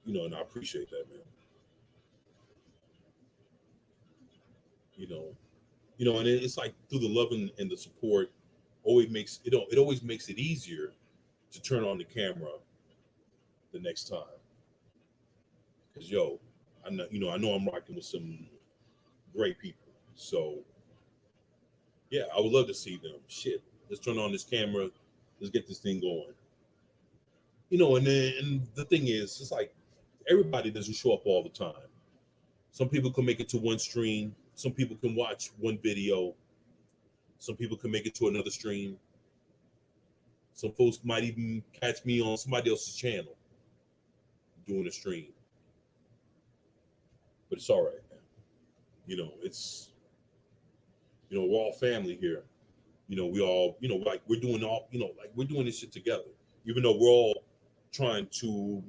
And I appreciate that, man. You know, and it's like through the love and the support, always makes it. It always makes it easier to turn on the camera the next time. Cause I know I'm rocking with some great people. So yeah, I would love to see them. Shit, let's turn on this camera. Let's get this thing going. And the thing is, it's like everybody doesn't show up all the time. Some people can make it to one stream. Some people can watch one video. Some people can make it to another stream. Some folks might even catch me on somebody else's channel doing a stream. But it's all right, man. It's we're all family here. We all like we're doing all like we're doing this shit together. Even though we're all trying to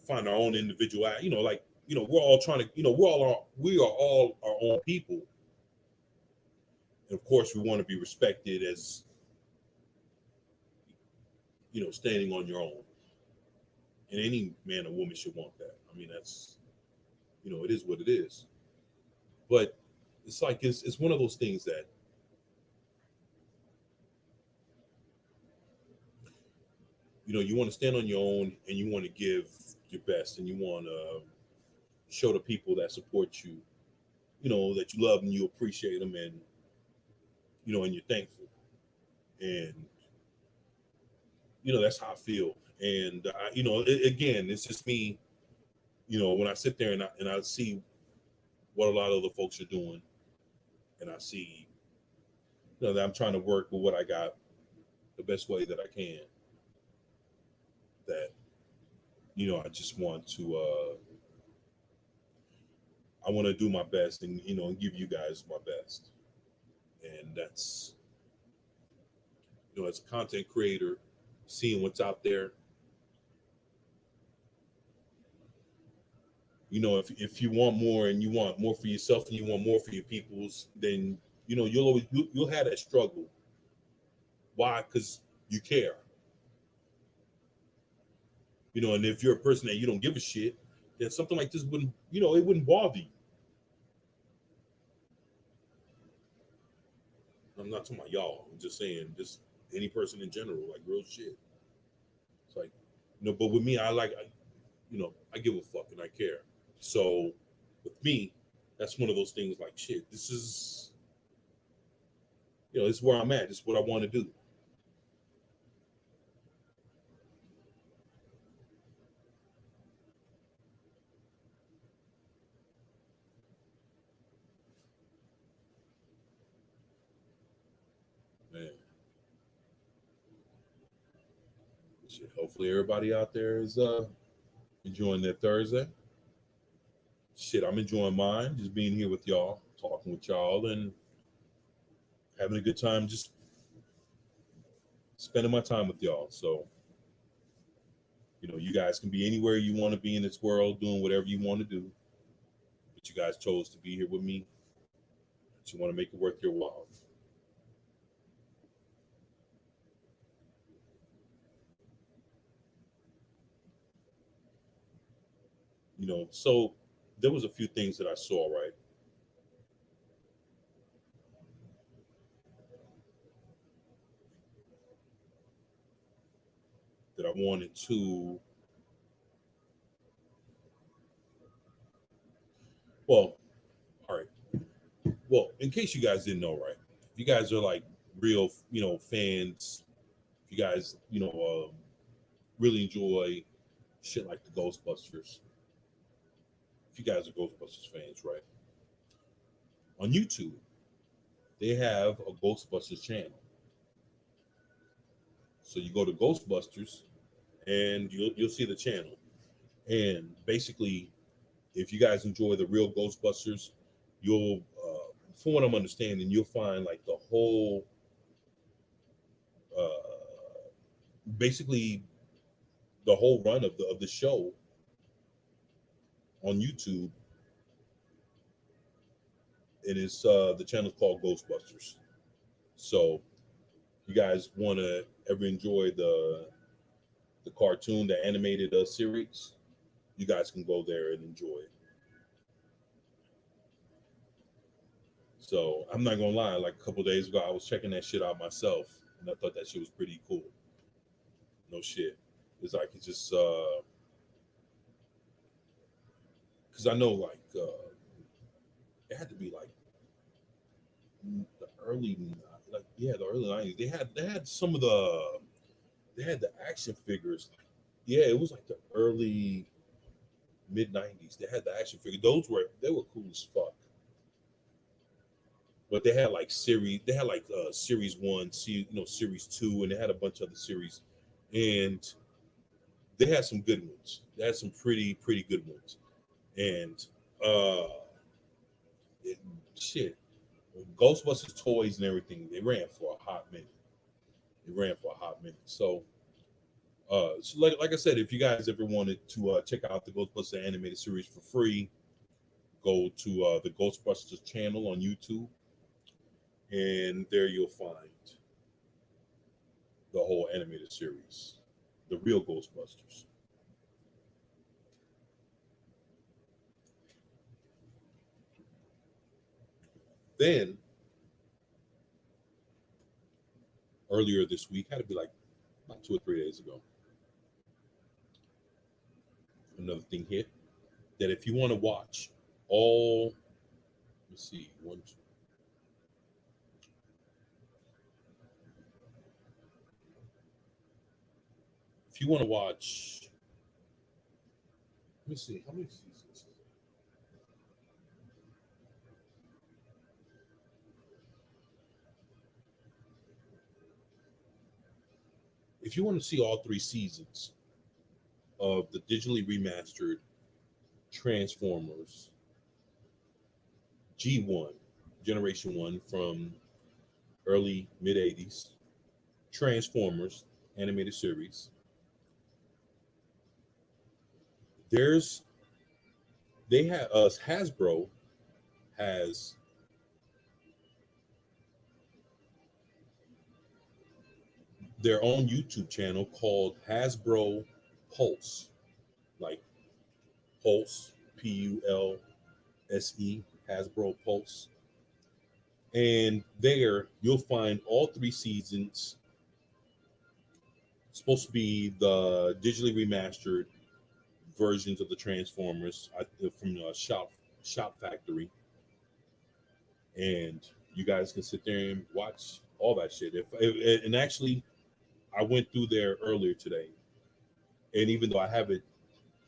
find our own individual. Like we're all trying to we are all our own people. And of course, we want to be respected as standing on your own. And any man or woman should want that. I mean, that's it is what it is. But it's like it's one of those things that you want to stand on your own and you want to give your best and you want to show the people that support you, that you love and you appreciate them, and and you're thankful. And that's how I feel. And again, it's just me. When I sit there and I see what a lot of other folks are doing, and I see that I'm trying to work with what I got the best way that I can. That I just want to I want to do my best and and give you guys my best. And that's as a content creator, seeing what's out there. If you want more and you want more for yourself and you want more for your peoples, then you'll have that struggle. Why? Because you care. And if you're a person that you don't give a shit, then something like this wouldn't it wouldn't bother you. I'm not talking about y'all. I'm just saying, just any person in general, like real shit. It's like, but with me, I give a fuck and I care. So with me, that's one of those things like shit. This is where I'm at. This is what I want to do. Man, shit. Hopefully everybody out there is enjoying their Thursday. Shit, I'm enjoying mine. Just being here with y'all, talking with y'all, and having a good time. Just spending my time with y'all. So, you guys can be anywhere you want to be in this world, doing whatever you want to do. But you guys chose to be here with me. But you want to make it worth your while. So there was a few things that I saw, right, that I wanted to. Well, all right. Well, in case you guys didn't know, right, if you guys are like real, fans, if you guys, really enjoy shit like the Ghostbusters, if you guys are Ghostbusters fans, right, on YouTube, they have a Ghostbusters channel. So you go to Ghostbusters and you'll see the channel. And basically, if you guys enjoy the real Ghostbusters, you'll, from what I'm understanding, you'll find like the whole, basically the whole run of the show on YouTube. And it's the channel's called Ghostbusters. So you guys want to ever enjoy the cartoon, the animated series, you guys can go there and enjoy it. So I'm not gonna lie, like a couple days ago, I was checking that shit out myself, and I thought that shit was pretty cool. No shit. It's like it's just because I know like it had to be like the early the early '90s. They had some of they had the action figures. Yeah, it was like the early mid '90s. They had the action figures. They were cool as fuck. But they had like series. They had like series one, series two, and they had a bunch of other series, and they had some good ones. They had some pretty good ones, and uh, it, shit, Ghostbusters toys and everything. They ran for a hot minute. They ran for a hot minute. So like I said, if you guys ever wanted to check out the Ghostbusters animated series for free, go to the Ghostbusters channel on YouTube, and there you'll find the whole animated series, the real Ghostbusters. Then earlier this week, had to be like about 2 or 3 days ago, another thing hit that if you want to watch all, let's see, if you want to watch, let me see, how many seasons? If you want to see all 3 seasons of the digitally remastered Transformers G1, Generation 1 from early mid 80s, Transformers animated series. There's they have us Hasbro has their own YouTube channel called Hasbro Pulse, like Pulse, Pulse, Hasbro Pulse. And there you'll find all three seasons. It's supposed to be the digitally remastered versions of the Transformers from the Shop Factory, and you guys can sit there and watch all that shit. And actually, I went through there earlier today, and even though I have it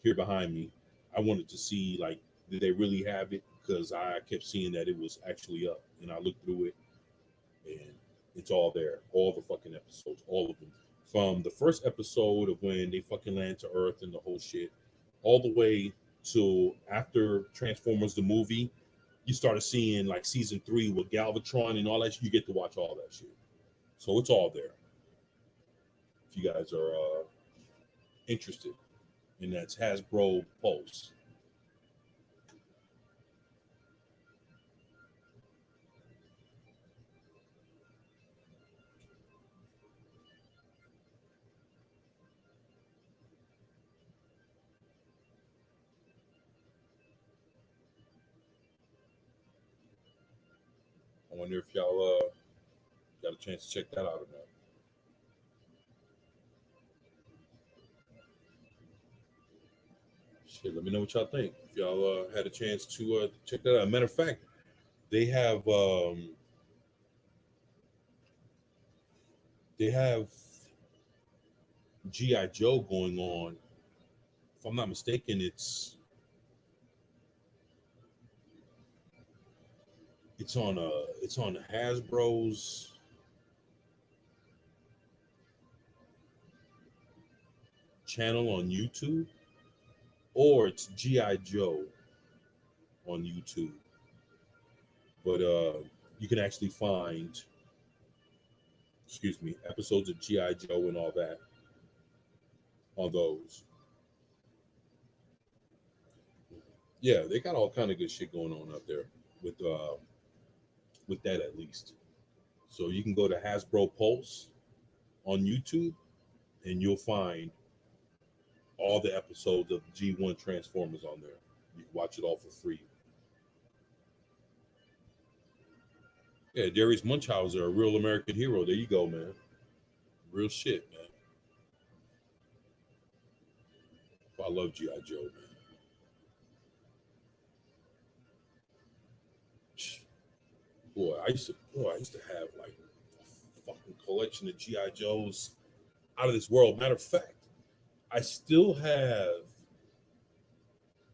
here behind me, I wanted to see like did they really have it, because I kept seeing that it was actually up, and I looked through it, and it's all there, all the fucking episodes, all of them, from the first episode of when they fucking land to Earth and the whole shit, all the way to after Transformers the movie. You started seeing like season 3 with Galvatron and all that. You get to watch all that shit, so it's all there. If you guys are interested, and that's Hasbro Pulse. I wonder if y'all got a chance to check that out or not. Shit, let me know what y'all think. If y'all had a chance to check that out. Matter of fact, they have they have GI Joe going on. If I'm not mistaken, it's on Hasbro's channel on YouTube, or it's GI Joe on YouTube. But you can actually find, excuse me, episodes of GI Joe and all that on those. Yeah, they got all kind of good shit going on out there with that at least. So you can go to Hasbro Pulse on YouTube, and you'll find all the episodes of G1 Transformers on there. You can watch it all for free. Yeah, Darius Munchausen, a real American hero. There you go, man. Real shit, man. I love G.I. Joe, man. I used to have like a fucking collection of G.I. Joes out of this world. Matter of fact, I still have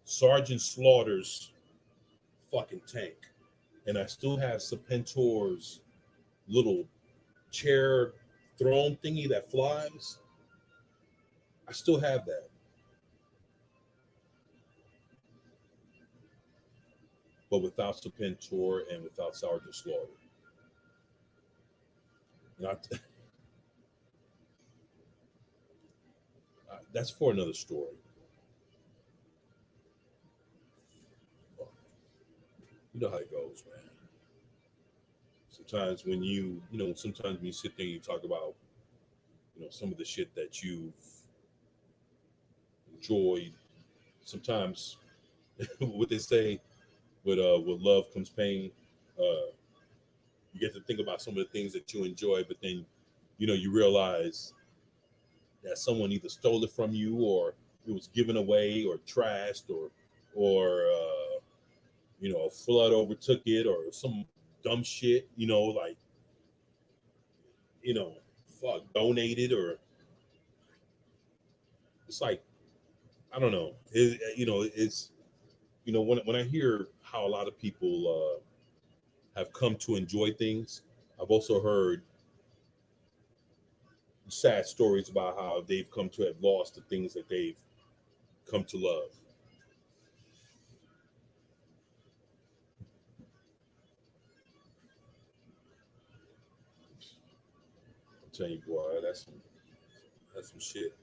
Sergeant Slaughter's fucking tank, and I still have Serpentor's little chair throne thingy that flies. I still have that, but without Serpentor and without Sergeant Slaughter. And that's for another story. You know how it goes, man. Sometimes when sometimes when you sit there and you talk about, some of the shit that you've enjoyed, sometimes what they say with love comes pain. Uh, you get to think about some of the things that you enjoy, but then, you realize that someone either stole it from you, or it was given away, or trashed, or a flood overtook it, or some dumb shit, like, you know, fuck, donated, or it's like, I don't know. It's when I hear how a lot of people have come to enjoy things, I've also heard sad stories about how they've come to have lost the things that they've come to love. Tell you, boy, that's some shit.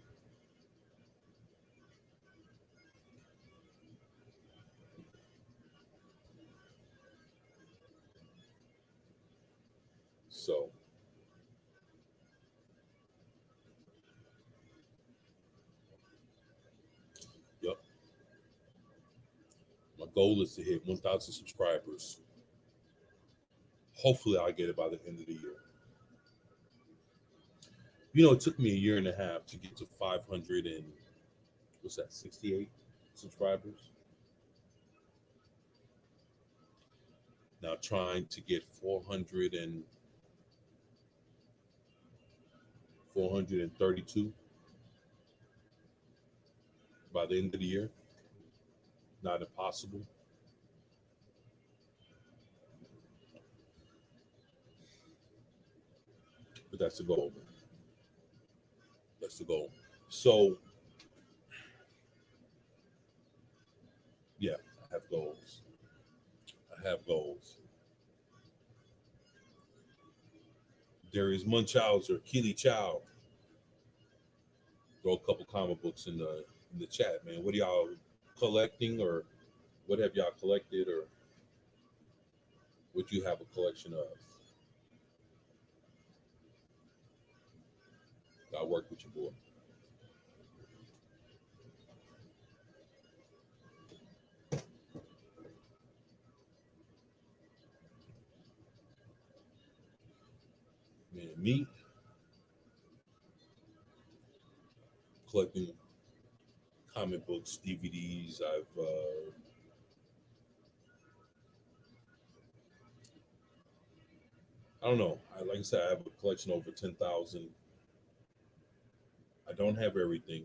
So, yep. My goal is to hit 1,000 subscribers. Hopefully, I'll get it by the end of the year. It took me a year and a half to get to 500 and what's that, 68 subscribers. Now trying to get 432 by the end of the year. Not impossible, but that's the goal. That's the goal. So yeah, I have goals. I have goals. Darius Munchausen, Keely Chow, throw a couple comic books in the chat, man. What are y'all collecting, or what have y'all collected, or what you have a collection of? I work with your boy. Man, me collecting comic books, DVDs. I don't know. Like I said, I have a collection over 10,000. I don't have everything.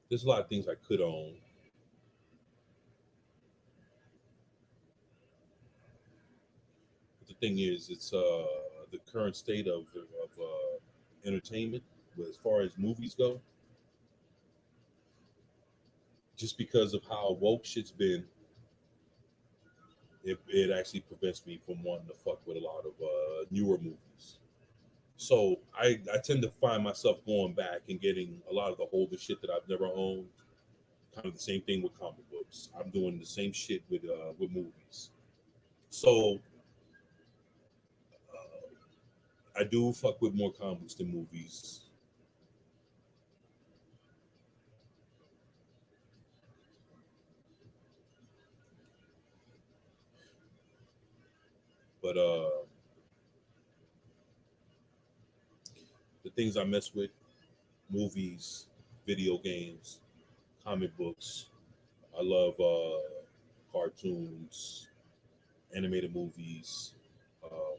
There's a lot of things I could own. But the thing is, it's the current state of entertainment, as far as movies go. Just because of how woke shit's been, it actually prevents me from wanting to fuck with a lot of newer movies. So I tend to find myself going back and getting a lot of the older shit that I've never owned. Kind of the same thing with comic books. I'm doing the same shit with movies. So I do fuck with more comic books than movies. But the things I mess with: movies, video games, comic books. I love cartoons, animated movies, um,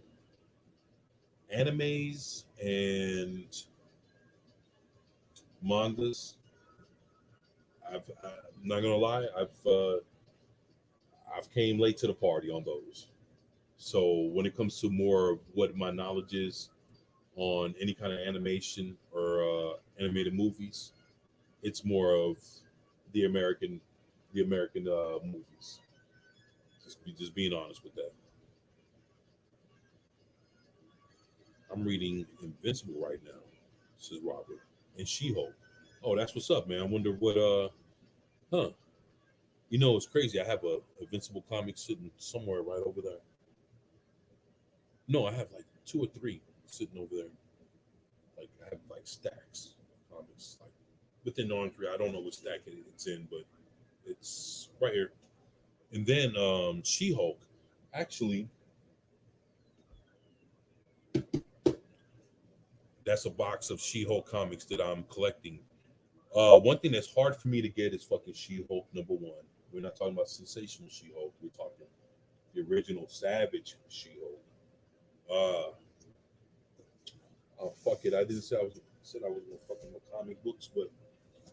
animes, and mangas. I'm not gonna lie, I've came late to the party on those. So when it comes to more of what my knowledge is on any kind of animation or animated movies, it's more of the American, the American movies. Just being honest with that. I'm reading Invincible right now. Says Robert, and She-Hulk. Oh, that's what's up, man. I wonder what huh. It's crazy. I have a Invincible comic sitting somewhere right over there. No, I have like two or three sitting over there. Like I have like stacks of comics, like within the arm's I don't know what stack it's in, but it's right here. And then She-Hulk. Actually, that's a box of She-Hulk comics that I'm collecting. One thing that's hard for me to get is fucking She-Hulk number one. We're not talking about sensational She-Hulk. We're talking the original Savage She-Hulk. Uh, oh fuck it. I didn't say I was said I was gonna fucking with comic books, but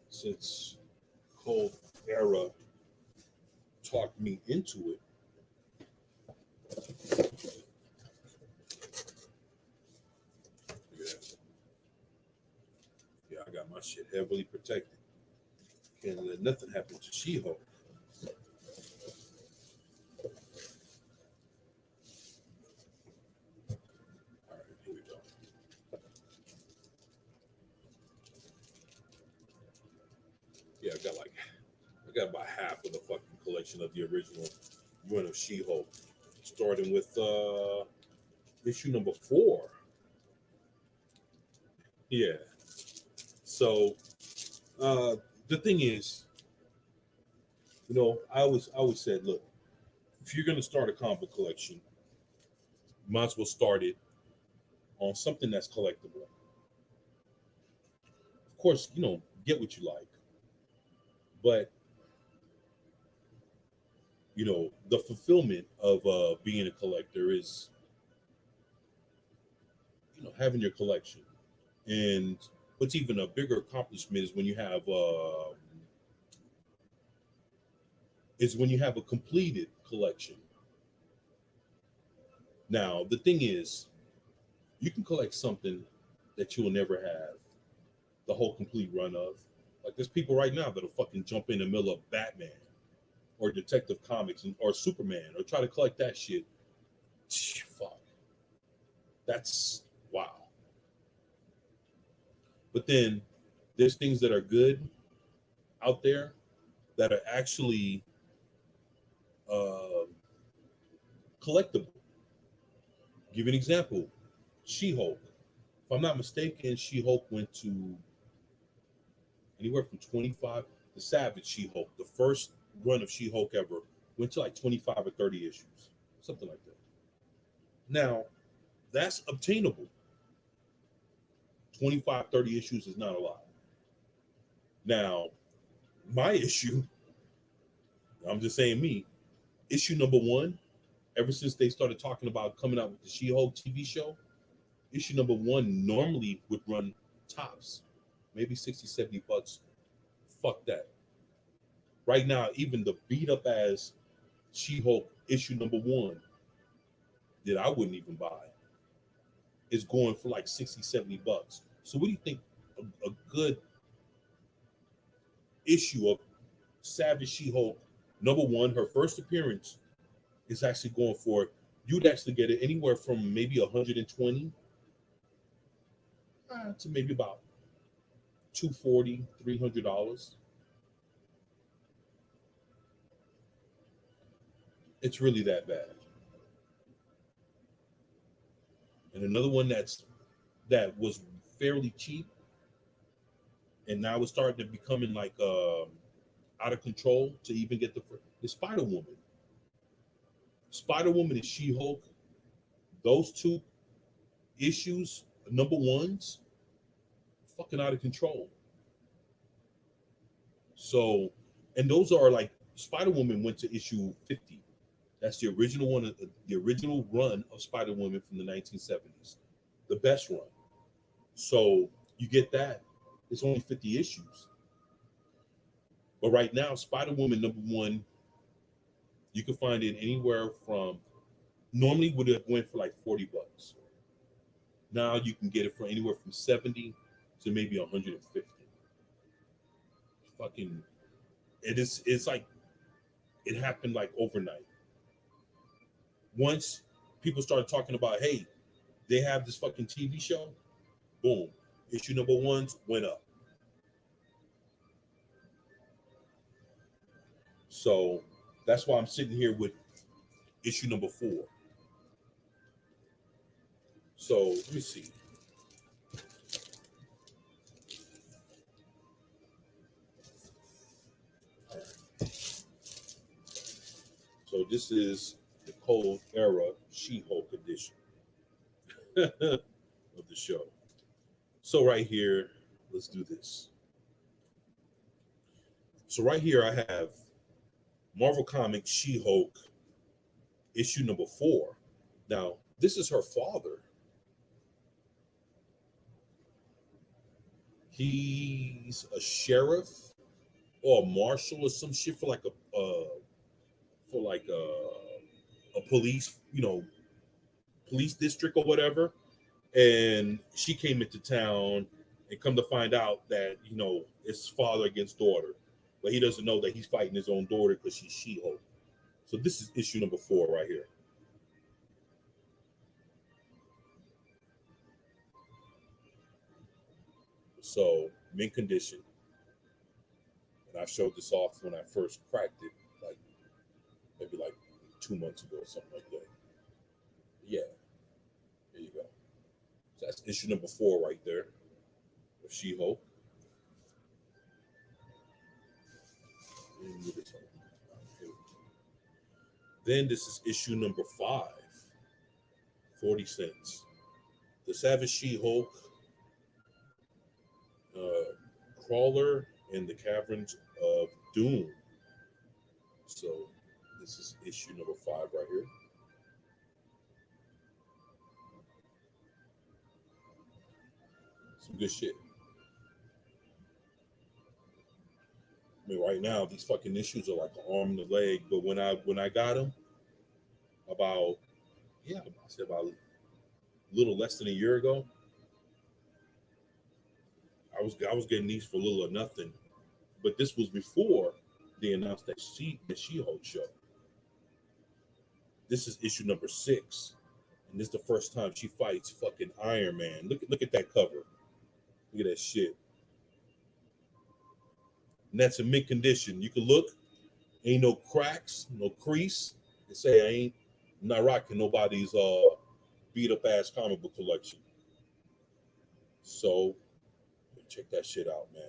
since Cold Era talked me into it, yeah, yeah, I got my shit heavily protected. Can't let nothing happen to She-Hulk. All right, here we go. got about half of the fucking collection of the original run of She-Hulk, starting with issue number 4. Yeah. So the thing is, I always said, look, if you're gonna start a comic book collection, you might as well start it on something that's collectible. Of course, get what you like, but the fulfillment of being a collector is having your collection. And what's even a bigger accomplishment is when you have a completed collection. Now the thing is, you can collect something that you will never have the whole complete run of. Like there's people right now that'll fucking jump in the middle of Batman or Detective Comics or Superman or try to collect that shit. Fuck, that's wow. But then there's things that are good out there that are actually uh, collectible. Give you an example: She-Hulk. If I'm not mistaken, She-Hulk went to anywhere from 25. The Savage She-Hulk, the first run of She-Hulk ever, went to like 25 or 30 issues, something like that. Now, that's obtainable. 25, 30 issues is not a lot. Now, my issue, I'm just saying me, issue number 1, ever since they started talking about coming out with the She-Hulk TV show, issue number 1 normally would run tops, maybe 60, $70. Fuck that. Right now, even the beat up as She-Hulk issue number 1 that I wouldn't even buy is going for like 60, $70. So what do you think a good issue of Savage She-Hulk number 1, her first appearance, is actually going for? You'd actually get it anywhere from maybe 120 to maybe about 240, $300. It's really that bad. And another one that was fairly cheap and now it's starting to becoming like out of control to even get the Spider Woman. Spider Woman and She Hulk, those two issues, number 1s, fucking out of control. So, and those are like Spider Woman went to issue 50. That's the original one, the original run of Spider Woman from the 1970s, the best run. So you get that. It's only 50 issues. But right now, Spider Woman number 1, you can find it anywhere from, normally would have went for like $40. Now you can get it for anywhere from 70 to maybe 150. Fucking, it's like it happened like overnight. Once people started talking about, hey, they have this fucking TV show, boom, issue number 1s went up. So that's why I'm sitting here with issue number 4. So let me see. All right. So this is the Cold Era She-Hulk edition of the show. So right here, let's do this. So right here I have Marvel Comics She-Hulk issue number 4. Now, this is her father. He's a sheriff or a marshal or some shit for like a police, police district or whatever. And she came into town and come to find out that, it's father against daughter. But he doesn't know that he's fighting his own daughter because she's She-Hulk. So this is issue number 4 right here. So mint condition. And I showed this off when I first cracked it, like maybe like 2 months ago or something like that. Yeah, there you go. So that's issue number 4 right there of She-Hulk. Then this is issue number 5, 40 cents. The Savage She-Hulk, Crawler in the Caverns of Doom. So this is issue number 5 right here. Some good shit. I mean, right now these fucking issues are like an arm and a leg. But when I got them about I said about a little less than a year ago, I was getting these for little or nothing. But this was before they announced that She-Hulk show. This is issue number 6, and this is the first time she fights fucking Iron Man. Look at that cover. Look at that shit. And that's in mint condition. You can look. Ain't no cracks, no crease. They say I'm not rocking nobody's beat up ass comic book collection. So check that shit out, man.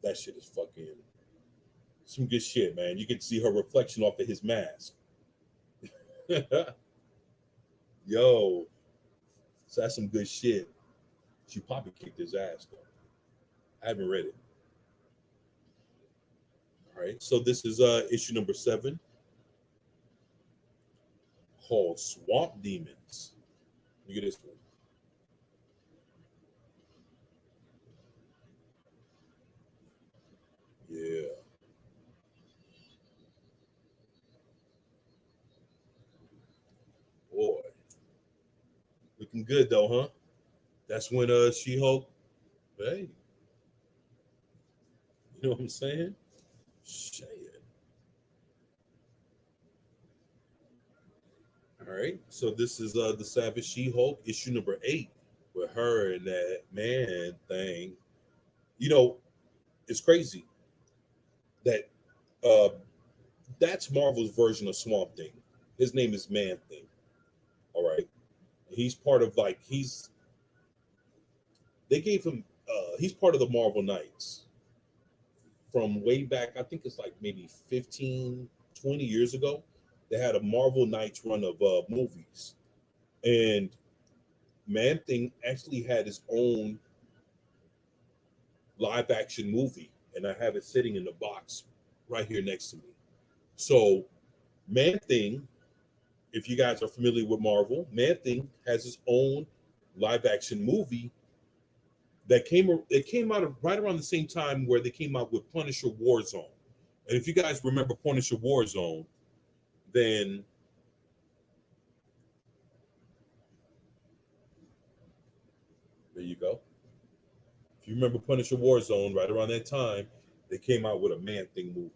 That shit is fucking some good shit, man. You can see her reflection off of his mask. Yo, so that's some good shit. She probably kicked his ass though. I haven't read it. All right, so this is issue number 7 called Swamp Demons. Look at this one. Yeah. Boy. Looking good though, huh? That's when She-Hulk, hey, you know what I'm saying? Shit. All right. So this is the Savage She-Hulk issue number 8 with her and that man thing. You know, it's crazy that uh that's Marvel's version of Swamp Thing. His name is Man Thing. All right. He's part of like they gave him he's part of the Marvel Knights from way back. I think it's like maybe 15, 20 years ago. They had a Marvel Knights run of movies. And Man Thing actually had his own live action movie, and I have it sitting in the box right here next to me. So, Man Thing, if you guys are familiar with Marvel, Man Thing has his own live action movie that came out right around the same time where they came out with Punisher Warzone. And if you guys remember Punisher Warzone, then there you go. If you remember Punisher Warzone, right around that time, they came out with a Man Thing movie.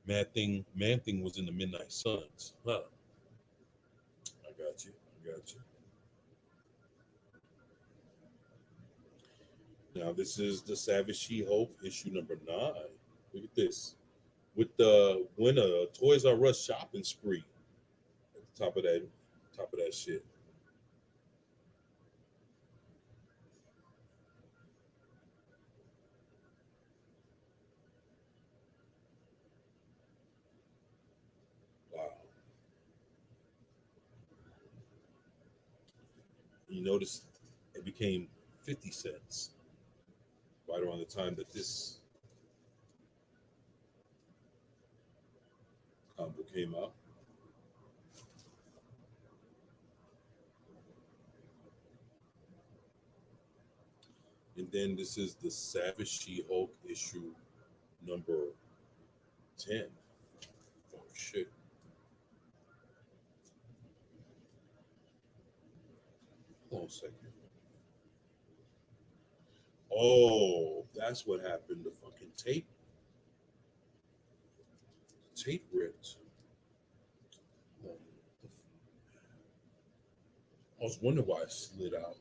Man Thing was in the Midnight Suns. Huh. I got you. I got you. Now this is the Savage She-Hulk issue number 9. Look at this. With the winner Toys R Us shopping spree at the top of that shit. Wow. You notice it became 50 cents right around the time that this combo came out. And then this is the Savage She-Hulk issue number 10. Oh shit. Hold on a second. Oh, that's what happened. The fucking tape ripped. Oh, was wondering why it slid out.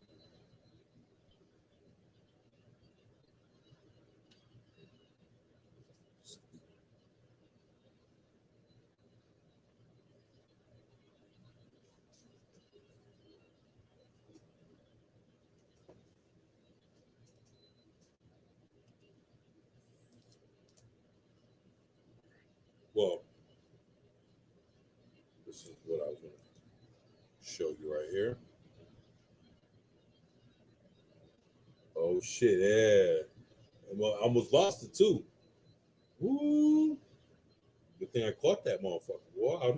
Well, this is what I was going to show you right here. Oh shit, yeah. Well, I almost lost it too. Woo! Good thing I caught that motherfucker. Well,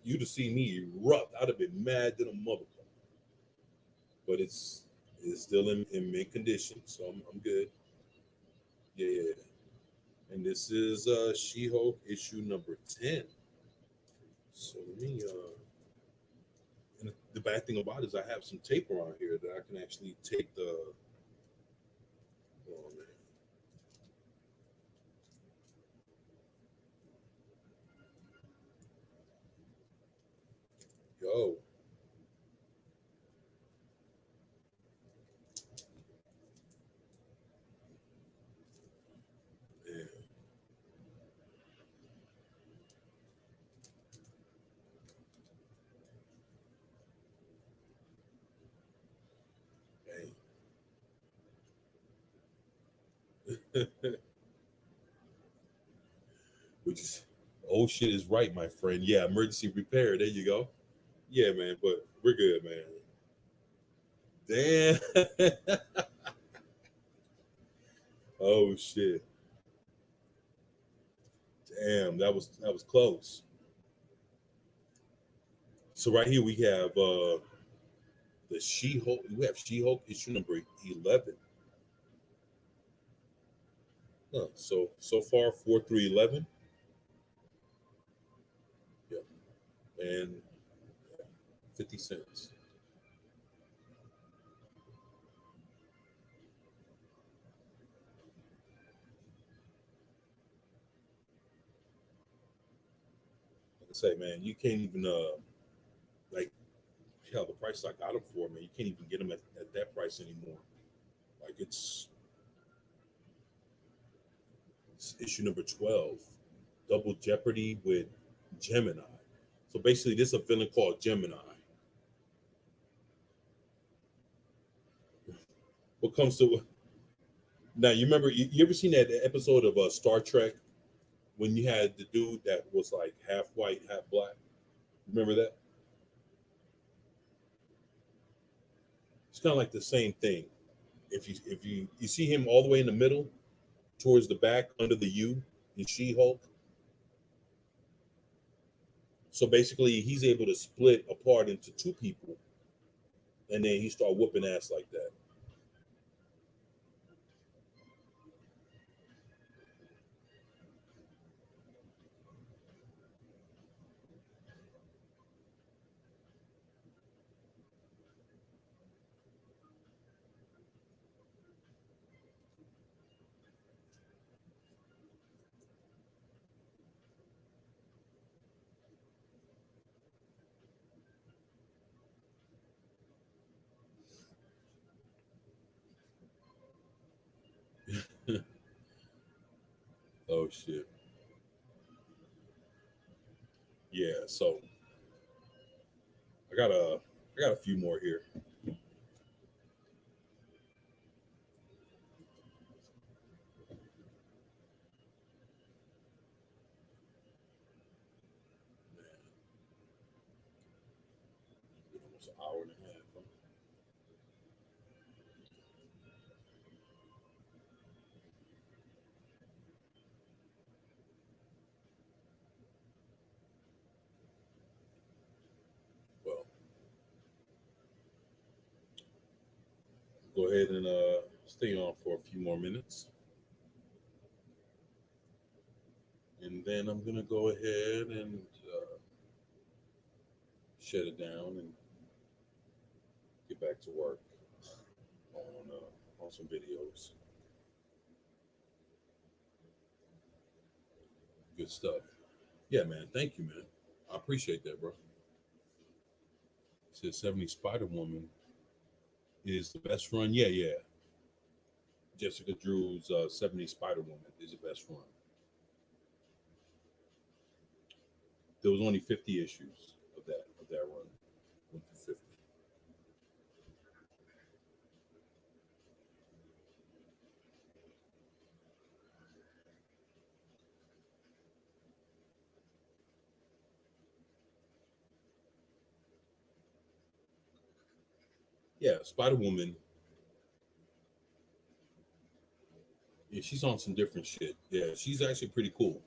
you'd have seen me erupt. I'd have been mad than a motherfucker. But it's still in mint condition, so I'm good. Yeah, yeah, yeah. And this is She-Hulk issue number 10. So let me and the bad thing about it is I have some tape around here that I can actually take the oh man. Yo, man, man. Which is oh shit is right, my friend. Yeah, emergency repair. There you go. Yeah, man, but we're good, man. Damn. Oh shit. Damn, that was close. So right here we have the She-Hulk. We have She-Hulk issue number 11. Huh. So far 4 through 11. Yeah, and 50 cents. Like I say, man, you can't even like hell the price I got them for, man. You can't even get them at that price anymore. Like it's issue number 12, Double Jeopardy with Gemini. So basically, this is a villain called Gemini. What comes to now? You remember? You ever seen that episode of Star Trek when you had the dude that was like half white, half black? Remember that? It's kind of like the same thing. If you see him all the way in the middle, towards the back, under the U in She-Hulk. So basically, he's able to split apart into two people, and then he start whooping ass like that. Oh shit. Yeah. So I got a I got a few more here. Man, it's been almost an hour and a half. Huh? Well, go ahead and stay on for a few more minutes, and then I'm gonna go ahead and shut it down and get back to work on some videos. Good stuff. Yeah, man. Thank you, man. I appreciate that, bro. Says 70 Spider Woman is the best run. Yeah, yeah. Jessica Drew's 70 Spider Woman is the best run. There was only 50 issues of that run. 1 through 50. Yeah, Spider Woman. Yeah, she's on some different shit. Yeah, she's actually pretty cool.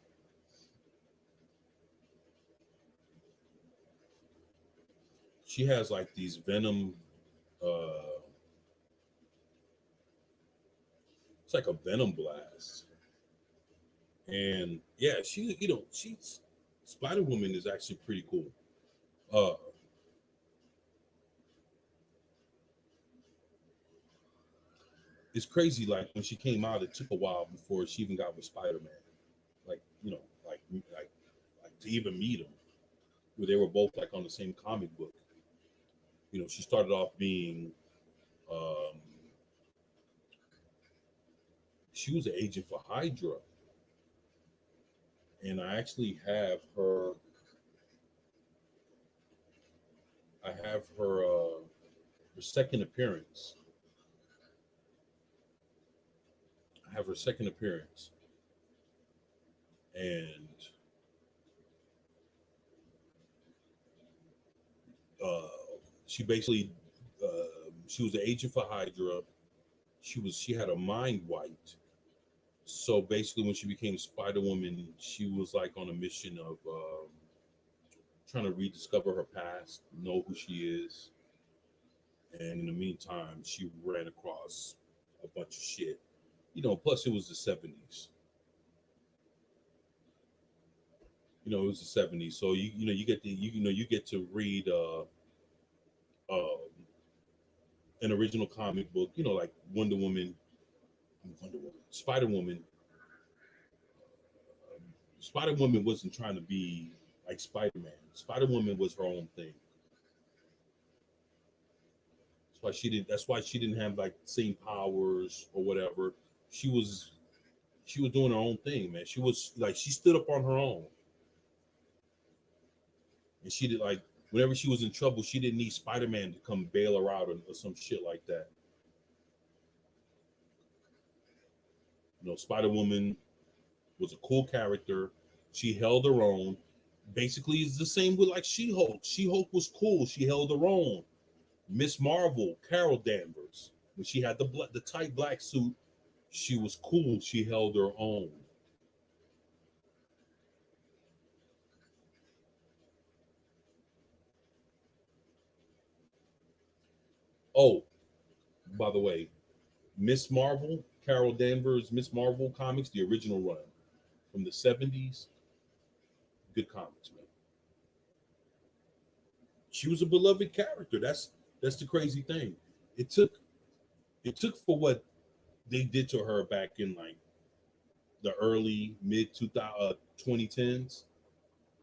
She has like these Venom. Uh, it's like a Venom blast, and yeah, she's Spider Woman is actually pretty cool. Uh, it's crazy. Like when she came out, it took a while before she even got with Spider Man. Like like to even meet him, where they were both like on the same comic book. She started off being, um, she was an agent for Hydra, and I actually have her. I have her second appearance. I have her second appearance, and uh, she basically she was an agent for Hydra. She had a mind wiped. So basically, when she became Spider Woman, she was like on a mission of trying to rediscover her past, know who she is, and in the meantime, she ran across a bunch of shit. Plus it was the '70s. It was the '70s, so you get to read an original comic book. Like Wonder Woman, Spider Woman. Spider Woman wasn't trying to be like Spider Man. Spider Woman was her own thing. That's why she didn't have like the same powers or whatever. She was she was doing her own thing, man. She was like she stood up on her own, and she did like whenever she was in trouble, she didn't need Spider Man to come bail her out or some shit like that. Spider Woman was a cool character. She held her own. Basically, it's the same with like She Hulk. She Hulk was cool. She held her own. Miss Marvel, Carol Danvers, when she had the tight black suit, she was cool. She held her own. Oh, by the way, Miss Marvel, Carol Danvers, Miss Marvel comics, the original run from the '70s, good comics, man. She was a beloved character. That's the crazy thing. It took it took for what they did to her back in like the early mid 2010s.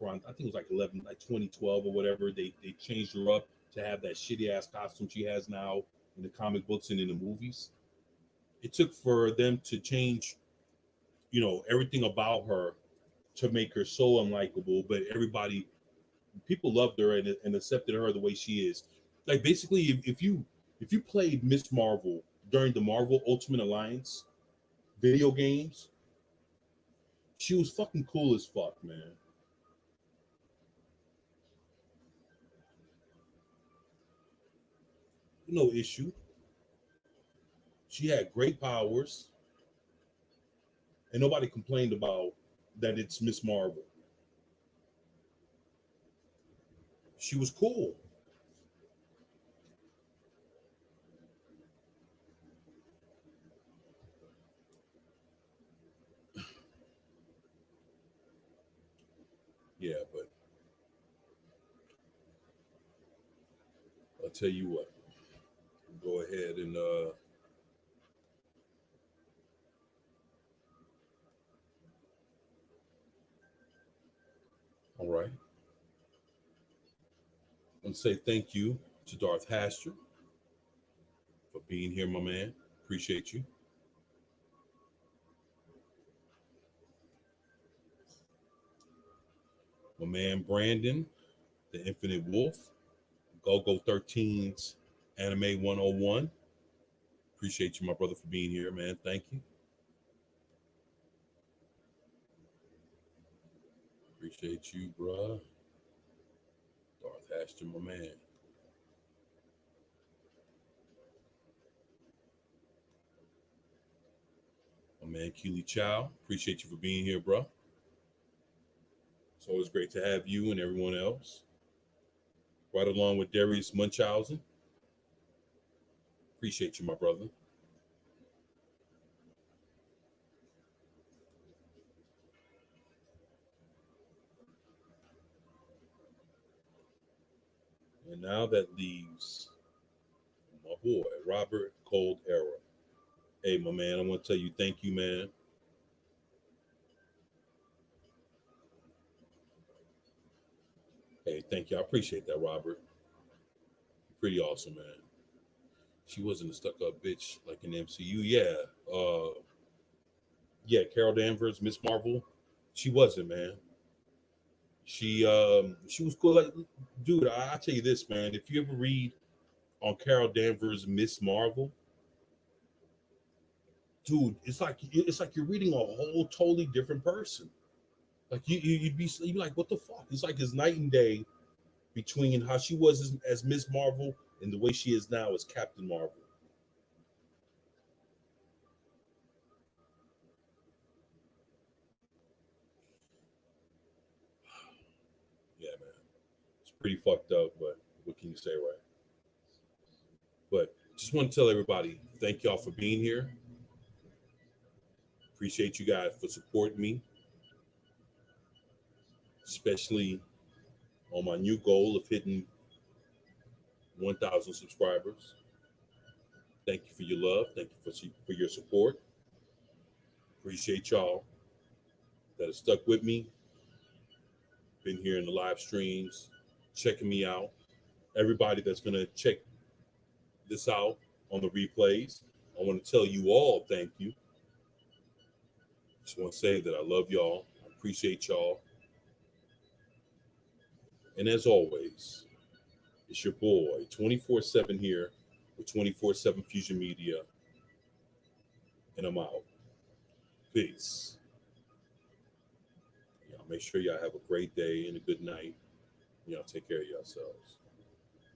Around, I think it was like 2012 or whatever. They changed her up to have that shitty ass costume she has now in the comic books and in the movies. It took for them to change, everything about her to make her so unlikable, but people loved her and accepted her the way she is. Like basically, if you played Miss Marvel during the Marvel Ultimate Alliance video games, she was fucking cool as fuck, man. No issue. She had great powers, and nobody complained about that. It's Miss Marvel. She was cool. Yeah, but I'll tell you what. Go ahead and all right. And say thank you to Darth Haster for being here, my man. Appreciate you. My man Brandon, the Infinite Wolf, Go 13's Anime 101. Appreciate you, my brother, for being here, man. Thank you. Appreciate you, bruh. Darth Haster, my man. My man Keely Chow. Appreciate you for being here, bruh. It's always great to have you and everyone else. Right along with Darius Munchausen. Appreciate you, my brother. And now that leaves my boy, Robert Cold Era. Hey, my man, I want to tell you thank you, man. Hey, thank you. I appreciate that, Robert. Pretty awesome, man. She wasn't a stuck-up bitch like in the MCU. Yeah. Yeah, Carol Danvers, Miss Marvel. She wasn't, man. She was cool. Like, dude, I tell you this, man. If you ever read on Carol Danvers, Miss Marvel, dude, it's like you're reading a whole totally different person. Like you'd be like, what the fuck? It's like it's night and day between how she was as Miss Marvel and the way she is now as Captain Marvel. Yeah, man, it's pretty fucked up, but what can you say, right? But just want to tell everybody, thank y'all for being here. Appreciate you guys for supporting me, especially on my new goal of hitting 1,000 subscribers. Thank you for your love. Thank you for your support. Appreciate y'all that have stuck with me, been here in the live streams, checking me out. Everybody that's going to check this out on the replays, I want to tell you all thank you. Just want to say that I love y'all. I appreciate y'all. And as always, it's your boy, 24/7 here with 24/7 Fusion Media. And I'm out. Peace. Y'all make sure y'all have a great day and a good night. Y'all take care of yourselves.